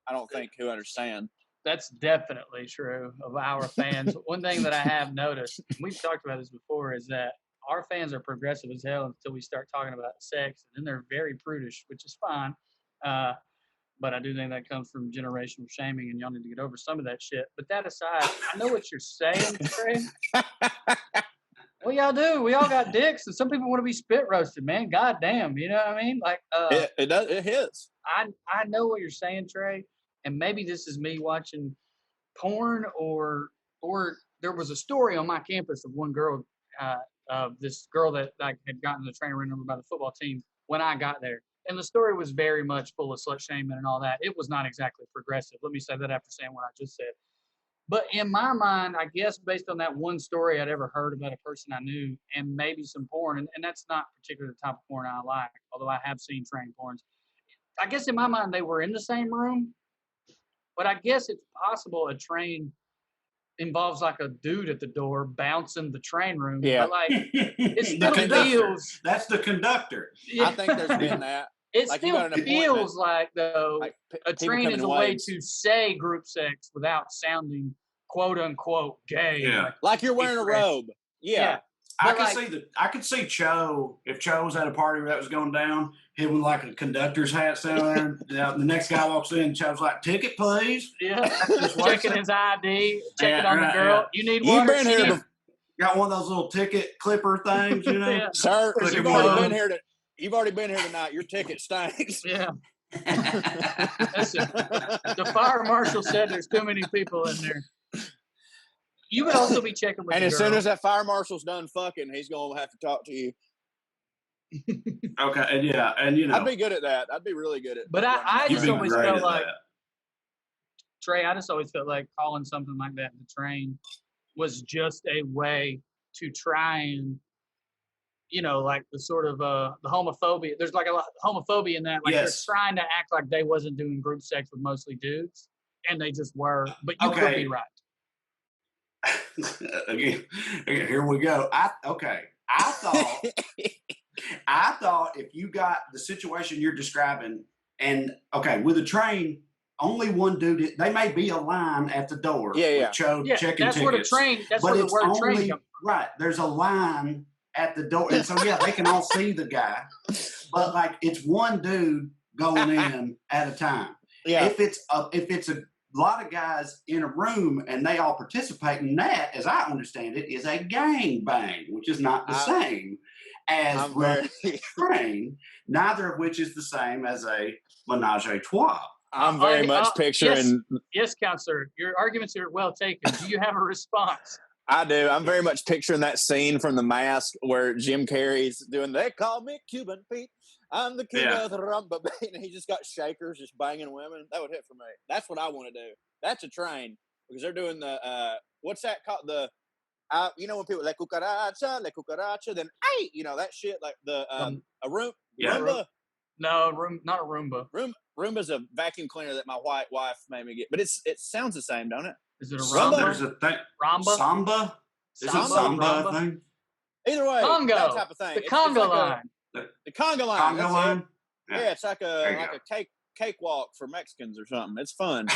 I don't think, who understand. That's definitely true of our fans. One thing that I have noticed, we've talked about this before, is that our fans are progressive as hell until we start talking about sex, and then they're very prudish, which is fine. But I do think that comes from generational shaming, and y'all need to get over some of that shit. But that aside, I know what you're saying, Trey. Well, y'all do. We all got dicks, and some people want to be spit roasted, man. God damn, you know what I mean? Like, it hits. I know what you're saying, Trey, and maybe this is me watching porn, or there was a story on my campus of one girl, this girl that had gotten the trainer ran over by the football team when I got there, and the story was very much full of slut shaming and all that. It was not exactly progressive. Let me say that after saying what I just said. But in my mind, I guess based on that one story I'd ever heard about a person I knew, and maybe some porn, and that's not particularly the type of porn I like, although I have seen train porns. I guess in my mind they were in the same room, but I guess it's possible a train involves like a dude at the door bouncing the train room. Yeah. But like it still feels. That's the conductor. Yeah. I think there's been that. It still feels like, though, a train is a way to say group sex without sounding quote unquote gay. Yeah. Like you're wearing a robe. Yeah. I could see Cho, if Cho was at a party where that was going down, him with like a conductor's hat down there. The next guy walks in, Cho's like, ticket, please. Yeah. Just checking his ID, checking on the girl. Yeah. You need water? You've been here got one of those little ticket clipper things, Yeah. Sir, you've already been here tonight. Your ticket stinks. Yeah. Listen, the fire marshal said there's too many people in there. You would also be checking with and the as girl. soon as that fire marshal's done fucking, he's going to have to talk to you. Okay, and I'd be good at that. I'd be really good at. But I just always felt like that. Trey. I just always felt like calling something like that the train was just a way to try and, like the sort of the homophobia. There's like a lot of homophobia in that. Like they're trying to act like they wasn't doing group sex with mostly dudes, and they just were. But you could be right. Again, here we go. I thought if you got the situation you're describing, and with a train, only one dude. They may be a line at the door. Yeah. Cho checking that's tickets. Where the train. That's where the word train comes from. Right. There's a line at the door. And so, yeah, they can all see the guy. But, like, it's one dude going in at a time. Yeah. If it's a lot of guys in a room and they all participate in that, as I understand it, is a gang bang, which is not the same as train, neither of which is the same as a menage a trois. I'm very much picturing. Yes, counselor, your arguments are well taken. Do you have a response? I do. I'm very much picturing that scene from The Mask where Jim Carrey's doing, they call me Cuban Pete. I'm the king of the rumba beat. And he just got shakers just banging women. That would hit for me. That's what I want to do. That's a train because they're doing the, what's that called? The, you know, when people, la cucaracha, then, hey, you know, that shit, like the, a room, Roomba. No, not a Roomba. Roomba's a vacuum cleaner that my white wife made me get, but it sounds the same, don't it? Is it a Roomba? There's a thing. Ramba? Samba? Is it Samba thing? Either way, Congo. that type of thing. The Congo line. The Congo line. Congo line? Yeah, it's like a cakewalk for Mexicans or something. It's fun.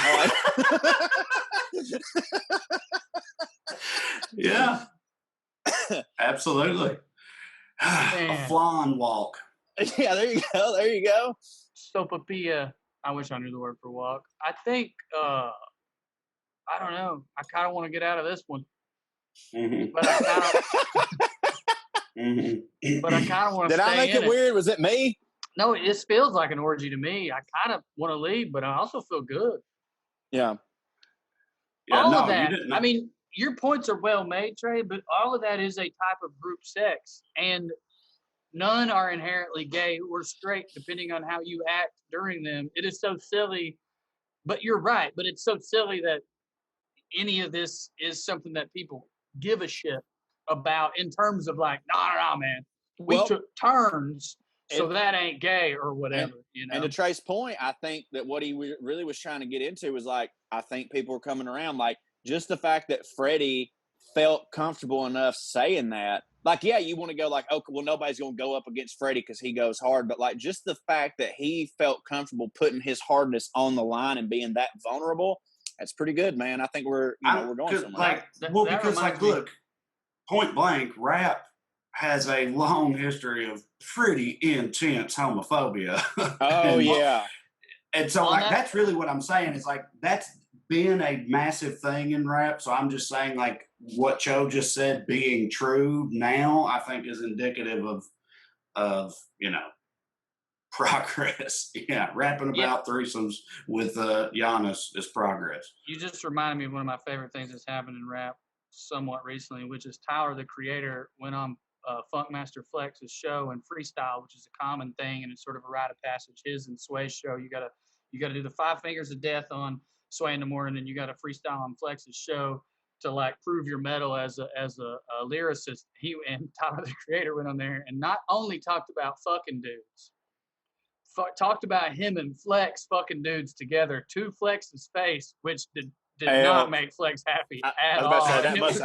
Yeah. Absolutely. A flan walk. Yeah, there you go. Sopapilla. I wish I knew the word for walk. I think, I don't know. I kind of want to get out of this one. Mm-hmm. But I kind of want to stay in it. Did I make it weird? Was it me? No, it just feels like an orgy to me. I kind of want to leave, but I also feel good. Yeah. All of that. I mean, your points are well made, Trey, but all of that is a type of group sex. And none are inherently gay or straight, depending on how you act during them. It is so silly, but you're right. But it's so silly that any of this is something that people give a shit about in terms of like, no, man. We took turns, so that ain't gay or whatever, you know? And to Trey's point, I think that what he really was trying to get into was like, I think people were coming around, like, just the fact that Freddie felt comfortable enough saying that. Like, yeah, you want to go like, okay, well, nobody's going to go up against Freddie because he goes hard. But, like, just the fact that he felt comfortable putting his hardness on the line and being that vulnerable, that's pretty good, man. I think we're going somewhere. Look, point blank, rap has a long history of pretty intense homophobia. Oh, yeah. And so, like, that's really what I'm saying is, like, that's been a massive thing in rap. So I'm just saying, like, what Cho just said being true now, I think is indicative of progress. Yeah, rapping about threesomes with Giannis is progress. You just reminded me of one of my favorite things that's happened in rap somewhat recently, which is Tyler, the Creator, went on Funkmaster Flex's show and freestyle, which is a common thing, and it's sort of a rite of passage. His and Sway's show, you gotta do the 5 Fingers of Death on Sway in the morning, and you got to freestyle on Flex's show to like prove your mettle as a lyricist. He and Tyler, the Creator, went on there and not only talked about fucking dudes, talked about him and Flex fucking dudes together to Flex's face, which did not make Flex happy at all. I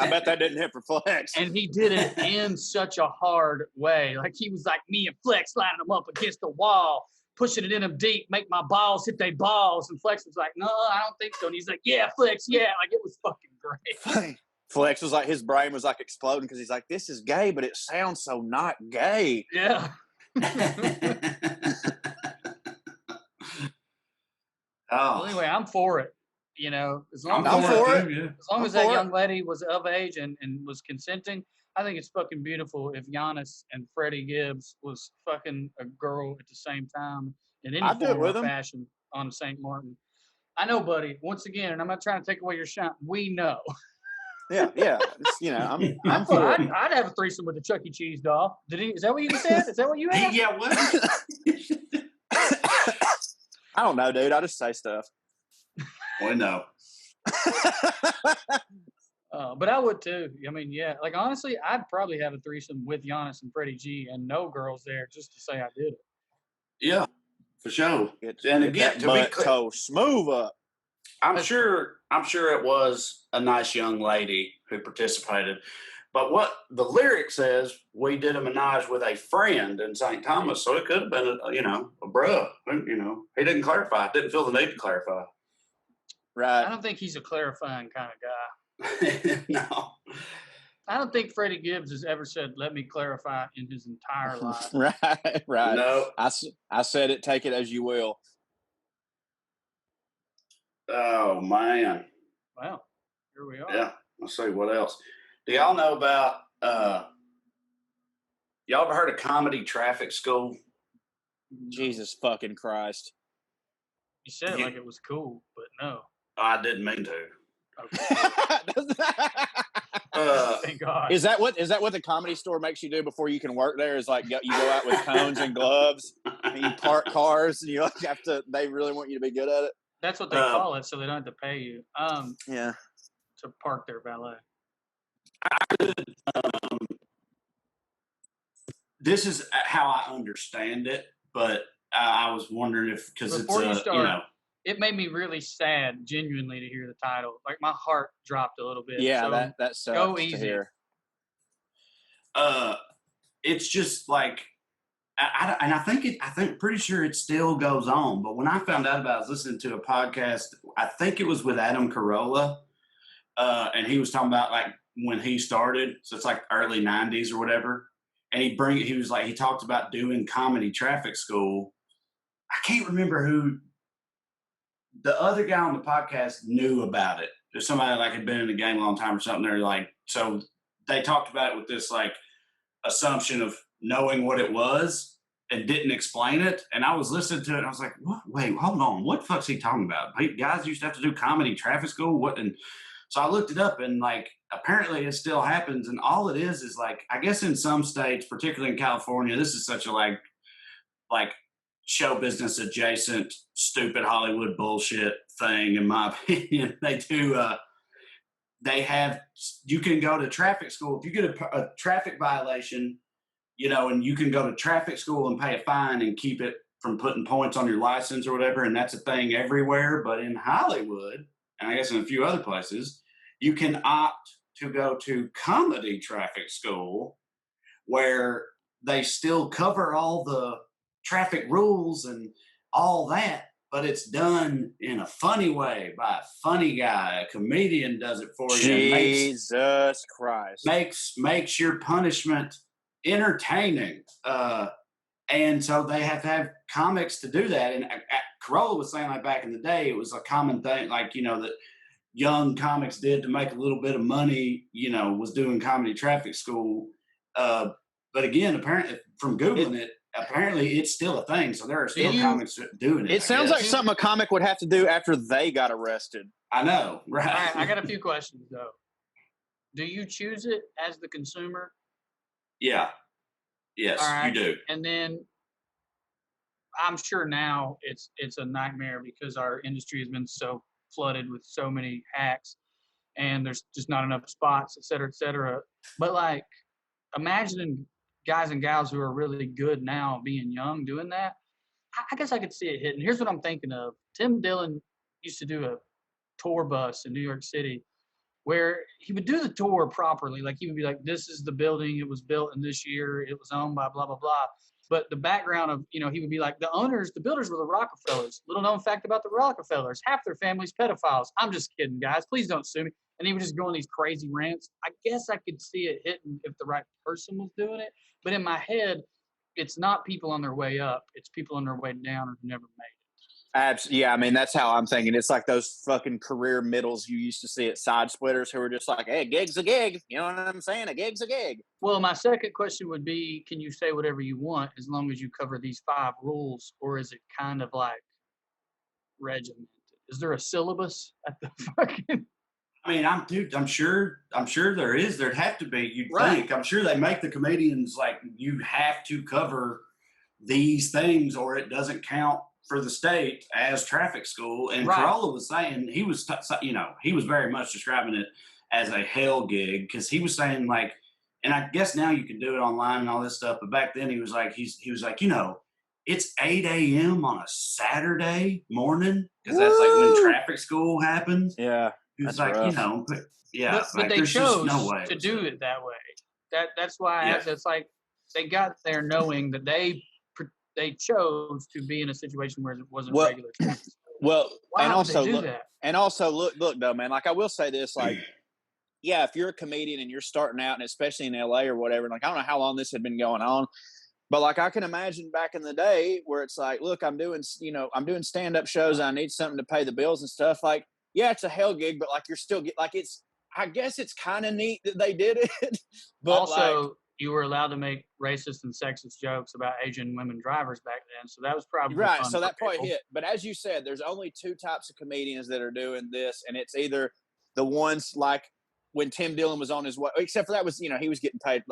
bet that didn't hit for Flex. And he did it in such a hard way. Like, he was like, me and Flex lining them up against the wall, pushing it in them deep, make my balls hit their balls. And Flex was like, no, I don't think so. And he's like, yeah, Flex, yeah. Like, it was fucking great. Flex was like, his brain was like exploding because he's like, this is gay, but it sounds so not gay. Yeah. Well, anyway, I'm for it. You know, as long as that young lady was of age and was consenting, I think it's fucking beautiful if Giannis and Freddie Gibbs was fucking a girl at the same time in any form or fashion on St. Martin. I know, buddy. Once again, and I'm not trying to take away your shine. We know. Yeah. I'm for it. I'd have a threesome with a Chuck E. Cheese doll. Is that what you said? Is that what you had? Yeah. What? I don't know, dude. I just say stuff. We know. But I would too. I mean, yeah. Like, honestly, I'd probably have a threesome with Giannis and Freddie G and no girls there just to say I did it. Yeah, for sure. And again, to be clear, smooth up. I'm sure it was a nice young lady who participated. But what the lyric says, we did a menage with a friend in St. Thomas, so it could have been a bruh. He didn't clarify. Didn't feel the need to clarify. Right. I don't think he's a clarifying kind of guy. No. I don't think Freddie Gibbs has ever said, "Let me clarify" in his entire life. right. No. I said it. Take it as you will. Oh man. Well, here we are. Yeah. Let's see what else. Do y'all know about? Y'all ever heard of comedy traffic school? Jesus fucking Christ. You said it like it was cool, but no. I didn't mean to. Okay. Thank God. Is that what the Comedy Store makes you do before you can work there? Is like you go out with cones and gloves and you park cars and you have to. They really want you to be good at it. That's what they call it, so they don't have to pay you. Yeah. To park their valet. This is how I understand it, but I was wondering if because it's it made me really sad, genuinely, to hear the title. Like my heart dropped a little bit. Yeah, so that sucks go easy. to hear. It's just like, I think pretty sure it still goes on. But when I found out about it, I was listening to a podcast. I think it was with Adam Carolla, and he was talking about like when he started. So it's like early '90s or whatever. And he talked about doing comedy traffic school. I can't remember who. The other guy on the podcast knew about it. There's somebody like had been in the game a long time or something. They're like, so they talked about it with this like assumption of knowing what it was and didn't explain it. And I was listening to it and I was like, what? Wait, hold on. What the fuck's he talking about? Guys used to have to do comedy traffic school. What? And so I looked it up and like, apparently it still happens. And all it is like, I guess in some states, particularly in California, this is such a like show business adjacent, stupid Hollywood bullshit thing, in my opinion. You can go to traffic school. If you get a traffic violation, and you can go to traffic school and pay a fine and keep it from putting points on your license or whatever. And that's a thing everywhere. But in Hollywood, and I guess in a few other places, you can opt to go to comedy traffic school where they still cover all the traffic rules and all that, but it's done in a funny way by a funny guy. A comedian does it for you. Jesus Christ. Makes your punishment entertaining. And so they have to have comics to do that. And Carolla was saying like back in the day, it was a common thing, like, that young comics did to make a little bit of money, was doing comedy traffic school. But again, apparently from Googling it, apparently it's still a thing. So there are still comics doing it. It sounds like something a comic would have to do after they got arrested. I know, right? All right, I got a few questions though. Do you choose it as the consumer? Yeah. Yes, you do. And then I'm sure now it's a nightmare because our industry has been so flooded with so many hacks and there's just not enough spots, et cetera, et cetera. But like imagining guys and gals who are really good now being young doing that, I guess I could see it hitting. Here's what I'm thinking of. Tim Dillon used to do a tour bus in New York City where he would do the tour properly. Like he would be like, this is the building. It was built in this year. It was owned by blah, blah, blah. But the background of, he would be like, the builders were the Rockefellers. Little known fact about the Rockefellers, half their family's pedophiles. I'm just kidding, guys. Please don't sue me. And he would just go on these crazy rants. I guess I could see it hitting if the right person was doing it. But in my head, it's not people on their way up. It's people on their way down who never made it. Absolutely. Yeah, I mean, that's how I'm thinking. It's like those fucking career middles you used to see at Side Splitters who were just like, hey, a gig's a gig. You know what I'm saying? A gig's a gig. Well, my second question would be, can you say whatever you want as long as you cover these 5 rules, or is it kind of like regimented? Is there a syllabus at the fucking... I mean, I'm sure there is. There'd have to be, you'd think. I'm sure they make the comedians like, you have to cover these things or it doesn't count for the state as traffic school. And Carolla was saying, he was very much describing it as a hell gig because he was saying like, and I guess now you can do it online and all this stuff, but back then he was like, it's 8 a.m. on a Saturday morning because that's like when traffic school happens. Yeah. It's like, rough. But they chose to do it that way. That's why it's like they got there knowing that they chose to be in a situation where it wasn't regular. Well, why and would also they do look, that? and also look though, man. Like I will say this, like yeah, if you're a comedian and you're starting out, and especially in LA or whatever, like I don't know how long this had been going on, but like I can imagine back in the day where it's like, look, I'm doing stand up shows. I need something to pay the bills and stuff. Like, yeah, it's a hell gig, but like you're still I guess it's kind of neat that they did it. But also, like, you were allowed to make racist and sexist jokes about Asian women drivers back then, so that was probably right, fun so for that probably people. hit. But as you said, there's only two types of comedians that are doing this, and it's either the ones like when Tim Dillon was on his way, except for that was, he was getting paid.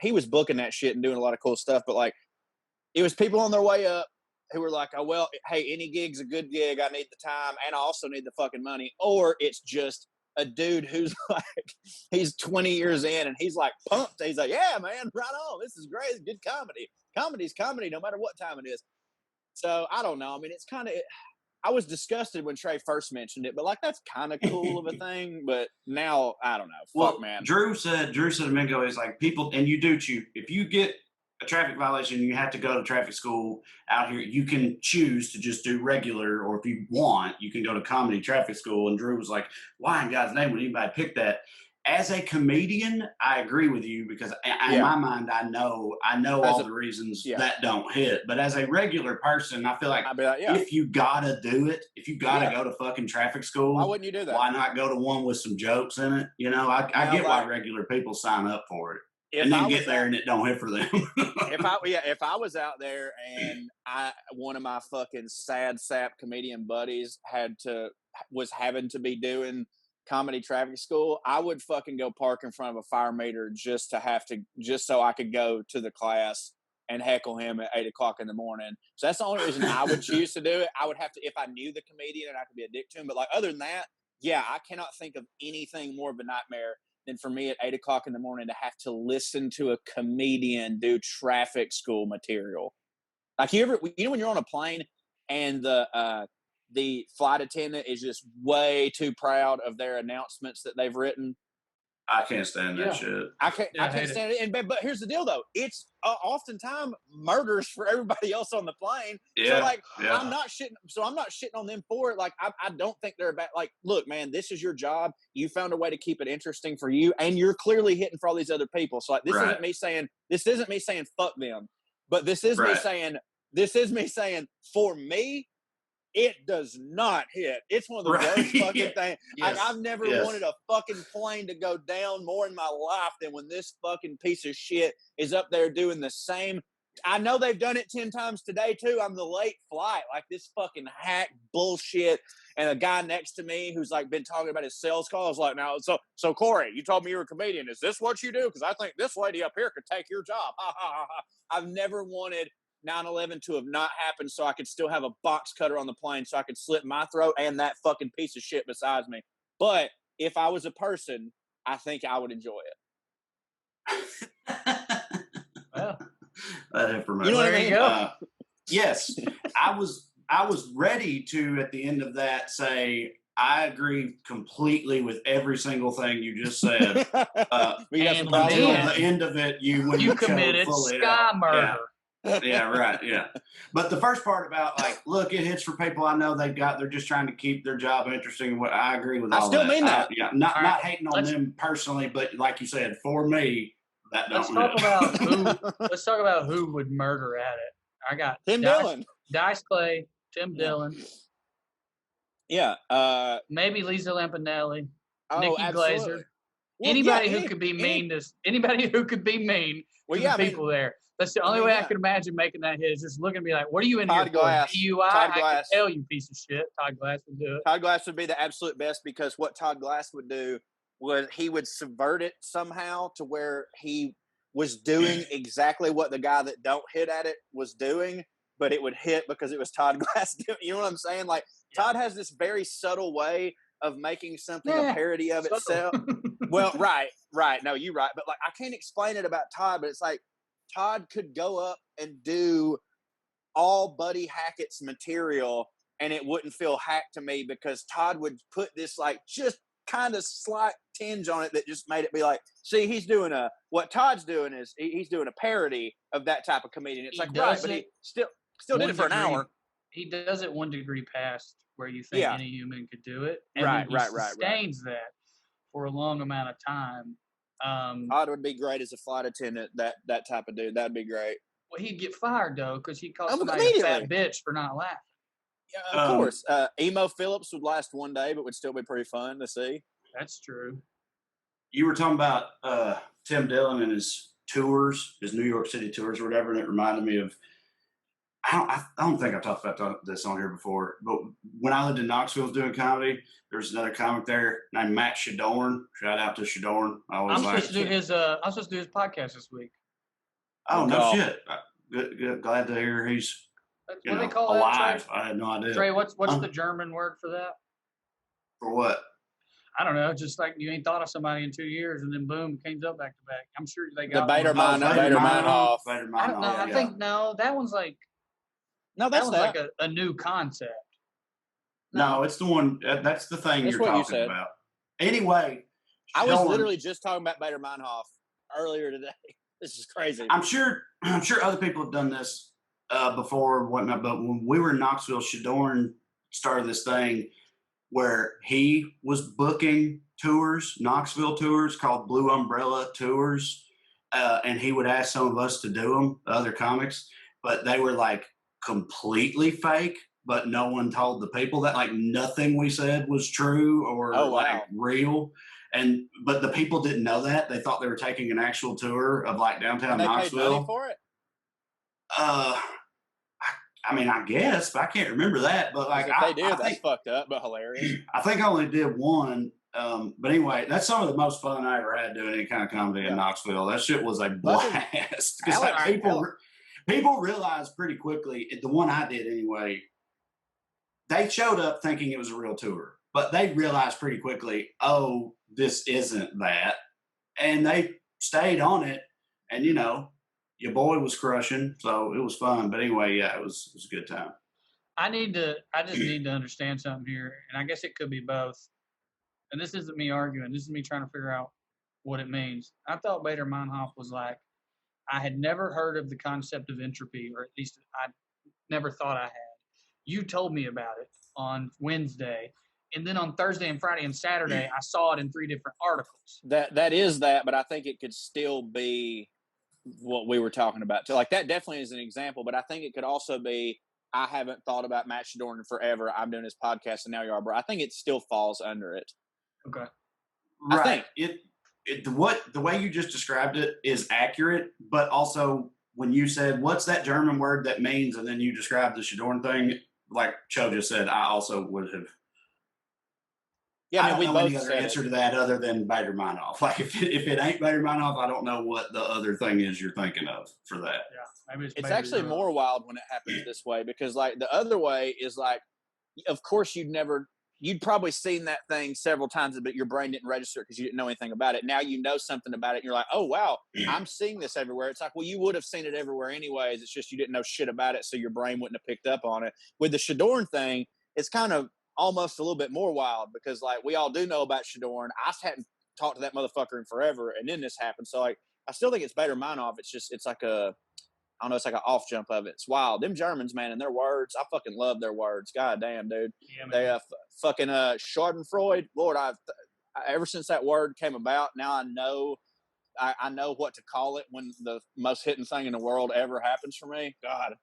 He was booking that shit and doing a lot of cool stuff. But like, it was people on their way up who were like, oh, well, hey, any gig's a good gig. I need the time, and I also need the fucking money. Or it's just a dude who's like, he's 20 years in and he's like pumped. He's like, yeah, man, right on. This is great. It's good comedy. Comedy's comedy no matter what time it is. So I don't know. I mean, it's kind of, I was disgusted when Trey first mentioned it, but like, that's kind of cool of a thing. But now, I don't know. Fuck, man. Drew said a minute ago, he's like, people, and you do choose, if you get a traffic violation, you have to go to traffic school out here. You can choose to just do regular, or if you want, you can go to comedy traffic school. And Drew was like, why in God's name would anybody pick that? As a comedian, I agree with you because in my mind, I know all the reasons that don't hit. But as a regular person, I feel like, if you gotta do it, if you gotta go to fucking traffic school, why wouldn't you do that? Why not go to one with some jokes in it? I get why regular people sign up for it. And then get there and it don't hit for them. If I was out there and one of my fucking sad sap comedian buddies was having to be doing comedy traffic school, I would fucking go park in front of a fire meter just so I could go to the class and heckle him at 8:00 in the morning. So that's the only reason I would choose to do it. I would have to, if I knew the comedian and I could be a dick to him. But like, other than that, yeah, I cannot think of anything more of a nightmare than for me at 8:00 in the morning to have to listen to a comedian do traffic school material. Like, when you're on a plane and the flight attendant is just way too proud of their announcements that they've written. I can't stand that shit. I can't stand it. But here's the deal, though. It's oftentimes murders for everybody else on the plane. Yeah, so, like, I'm not shitting on them for it. Like, I don't think they're bad. Like, look, man, this is your job. You found a way to keep it interesting for you, and you're clearly hitting for all these other people. So, like, this isn't me saying fuck them, but this is me saying for me, it does not hit. It's one of the worst fucking things. Yes. I've never wanted a fucking plane to go down more in my life than when this fucking piece of shit is up there doing the same. I know they've done it 10 times today too. I'm the late flight, like this fucking hack bullshit. And a guy next to me who's like been talking about his sales call is like, now, so Corey, you told me you were a comedian. Is this what you do? Because I think this lady up here could take your job. I've never wanted 9/11 to have not happened so I could still have a box cutter on the plane so I could slit my throat and that fucking piece of shit besides me. But if I was a person, I think I would enjoy it. Well, that information. You know what I mean? Yes, I was ready to at the end of that say I agree completely with every single thing you just said. Until the end of it, you committed sky murder. Yeah, right. Yeah. But the first part about like, look, it hits for people I know they're just trying to keep their job interesting. What I agree with all that. I still mean that. Not hating on them personally, but like you said, for me, that don't let's talk about who would murder at it. I got Tim Dillon. Dice Clay, Tim Dillon. Yeah. Maybe Lisa Lampanelli, Nikki absolutely. Glazer. Well, anybody who could be mean to the people there. That's the only way I could imagine making that hit is just looking at me like, what are you in here for? DUI? I can tell you, piece of shit. Todd Glass would do it. Todd Glass would be the absolute best because what Todd Glass would do was he would subvert it somehow to where he was doing exactly what the guy that don't hit at it was doing, but it would hit because it was Todd Glass doing. You know what I'm saying? Like, Todd has this very subtle way of making something a parody of itself. Well, right. No, you're right. But like, I can't explain it about Todd, but it's like, Todd could go up and do all Buddy Hackett's material and it wouldn't feel hacked to me because Todd would put this like just kind of slight tinge on it that just made it be like, see, he's doing what Todd's doing is he's doing a parody of that type of comedian. It's like, right, but he still did it for an hour. He does it 1 degree past where you think any human could do it. And right. sustains that for a long amount of time. Todd would be great as a flight attendant. That type of dude. That'd be great. Well, he'd get fired though because he called somebody a Immediately. fat bitch for not laughing. Yeah, of course. Emo Phillips would last one day, but would still be pretty fun to see. That's true. You were talking about Tim Dillon and his tours, his New York City tours or whatever, and it reminded me of. I don't think I've talked about this on here before, but when I lived in Knoxville doing comedy, there was another comic there named Matt Shadorn. Shout out to Shadorn. I'm supposed to do his podcast this week. Oh no shit! Good, glad to hear he's what do they call alive. That, I had no idea. Trey, what's the German word for that? For what? I don't know. Just like you ain't thought of somebody in 2 years, and then boom, came up back to back. I'm sure they got the Bader-Meinhof. I think no, that one's like. No, that's like a new concept. No, it's the one. That's the thing you're talking about. Anyway, I was literally just talking about Bader-Meinhof earlier today. This is crazy. I'm sure other people have done this before and whatnot, but when we were in Knoxville, Shadorn started this thing where he was booking tours, Knoxville tours called Blue Umbrella Tours, and he would ask some of us to do them, the other comics, but they were like completely fake, but no one told the people that, like, nothing we said was true or like real. But the people didn't know that. They thought they were taking an actual tour of like downtown Knoxville. Paid money for it? I mean, I guess, but I can't remember that. But like, if they do, that's fucked up, but hilarious. I think I only did one. But anyway, that's some of the most fun I ever had doing any kind of comedy in Knoxville. That shit was a blast. Because like, people realized pretty quickly, the one I did anyway, they showed up thinking it was a real tour, but they realized pretty quickly, oh, this isn't that. And they stayed on it, and your boy was crushing, so it was fun. But anyway, yeah, it was a good time. I just need to understand something here, and I guess it could be both. And this isn't me arguing. This is me trying to figure out what it means. I thought Bader-Meinhof was like, I had never heard of the concept of entropy, or at least I never thought I had. You told me about it on Wednesday, and then on Thursday and Friday and Saturday, I saw it in 3 different articles. That is that, but I think it could still be what we were talking about. So, like, that definitely is an example, but I think it could also be, I haven't thought about Matt Shadorn in forever. I'm doing his podcast, and now you are, bro. I think it still falls under it. Okay. Right. The way you just described it is accurate, but also when you said, what's that German word that means, and then you described the Shadorn thing, like Cho just said, I also would have. Yeah, I don't know any other answer to that other than Bader-Meinhof. Like, if it ain't Bader-Meinhof, I don't know what the other thing is you're thinking of for that. Yeah, maybe it's actually more wild when it happens this way, because like the other way is like, of course you'd probably seen that thing several times, but your brain didn't register because you didn't know anything about it. Now you know something about it, and you're like, oh, wow, I'm seeing this everywhere. It's like, well, you would have seen it everywhere anyways. It's just you didn't know shit about it, so your brain wouldn't have picked up on it. With the Shadorn thing, it's kind of almost a little bit more wild because, like, we all do know about Shadorn. I hadn't talked to that motherfucker in forever, and then this happened. So, like, I still think it's Bader-Meinhof. It's like I don't know, it's like an off jump of it. It's wild. Them Germans, man, and their words, I fucking love their words. God damn, dude. Yeah, they fucking Schadenfreude. Lord, ever since that word came about, now I know what to call it when the most hitting thing in the world ever happens for me. God.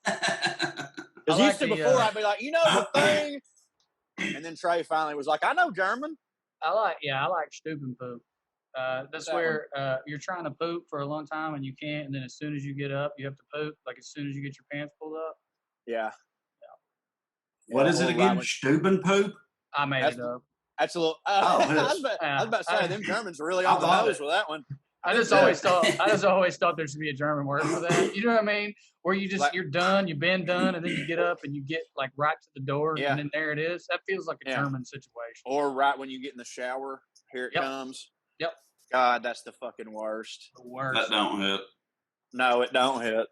Because used to before I'd be like, the thing, and then Trey finally was like, I know German. I like Stubenpoop. That's where you're trying to poop for a long time and you can't, and then as soon as you get up, you have to poop. Like as soon as you get your pants pulled up. Yeah. What is it again? Stubenpoop? I made it up. That's a little. I was about to say them Germans are really on the nose with that one. I just always thought there should be a German word for that. You know what I mean? Where you just you're done, you've been done, and then you get up and you get like right to the door, and then there it is. That feels like a German situation. Or right when you get in the shower, here it comes. Yep. God, that's the fucking worst. The worst. That don't hit. No, it don't hit.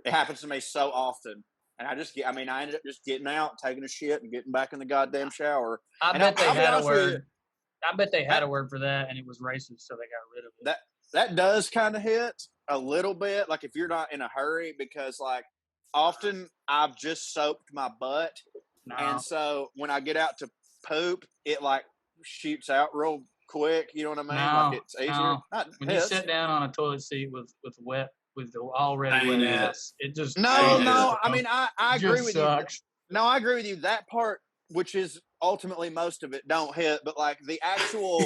It happens to me so often. And I ended up just getting out, taking a shit, and getting back in the goddamn shower. I bet they had a word. I bet they had a word for that, and it was racist, so they got rid of it. That does kind of hit a little bit, like if you're not in a hurry, because like often I've just soaped my butt, and so when I get out to poop, it like shoots out real quick. You know what I mean? No, Like it's easier. no. Not When piss. you sit down on a toilet seat with the already wet ass, it just no. I mean, I agree with sucks. you. No, I agree with you. That part, which is ultimately most of it, don't hit. But like the actual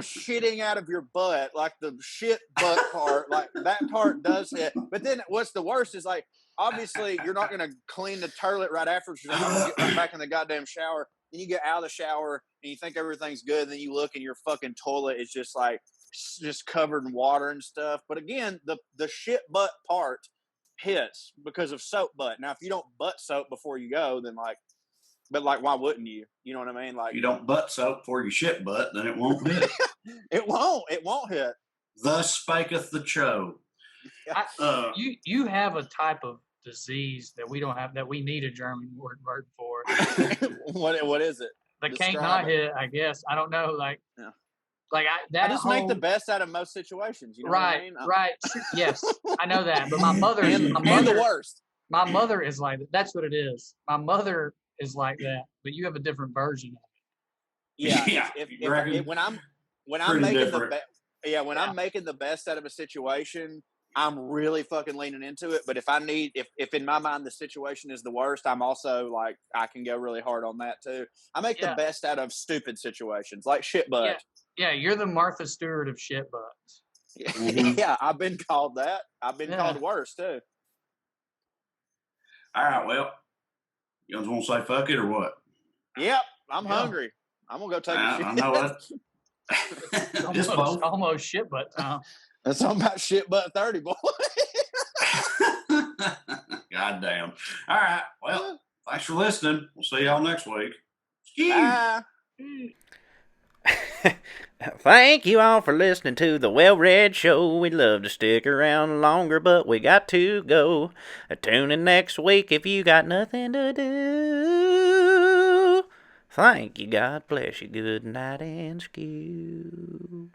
shitting out of your butt, like the shit butt part, like that part does hit. But then what's the worst is like, obviously you're not going to clean the toilet right after, so you're going to get right back in the goddamn shower. Then you get out of the shower and you think everything's good. And then you look and your fucking toilet is just like just covered in water and stuff. But again, the shit butt part hits because of soap butt. Now, if you don't butt soap before you go, then but why wouldn't you? You know what I mean? Like, you don't butt soap before you shit butt, then it won't hit. It won't hit. Thus spaketh the cho. You have a type of disease that we don't have, that we need a German word for. What is it? The can't not hit, I guess. I don't know. Like I just make the best out of most situations. You know right, what I mean? Right. Yes, I know that. But my mother and the worst. My mother is like, that's what it is. My mother is like that, but you have a different version of it. Yeah. When I'm making I'm making the best out of a situation, I'm really fucking leaning into it. But if in my mind the situation is the worst, I'm also like, I can go really hard on that too. I make the best out of stupid situations, like shit butt. Yeah, you're the Martha Stewart of shit butts. Mm-hmm. Yeah, I've been called that. I've been called worse too. All right, well, you guys want to say fuck it or what? Yep, I'm hungry. I'm gonna go take a shit. I know it. Almost shit butt time. That's something about shit butt 30, boy. God damn. All right. Well, thanks for listening. We'll see y'all next week. Bye. Thank you all for listening to the WellRED Show. We'd love to stick around longer, but we got to go. Tune in next week if you got nothing to do. Thank you. God bless you. Good night and skew.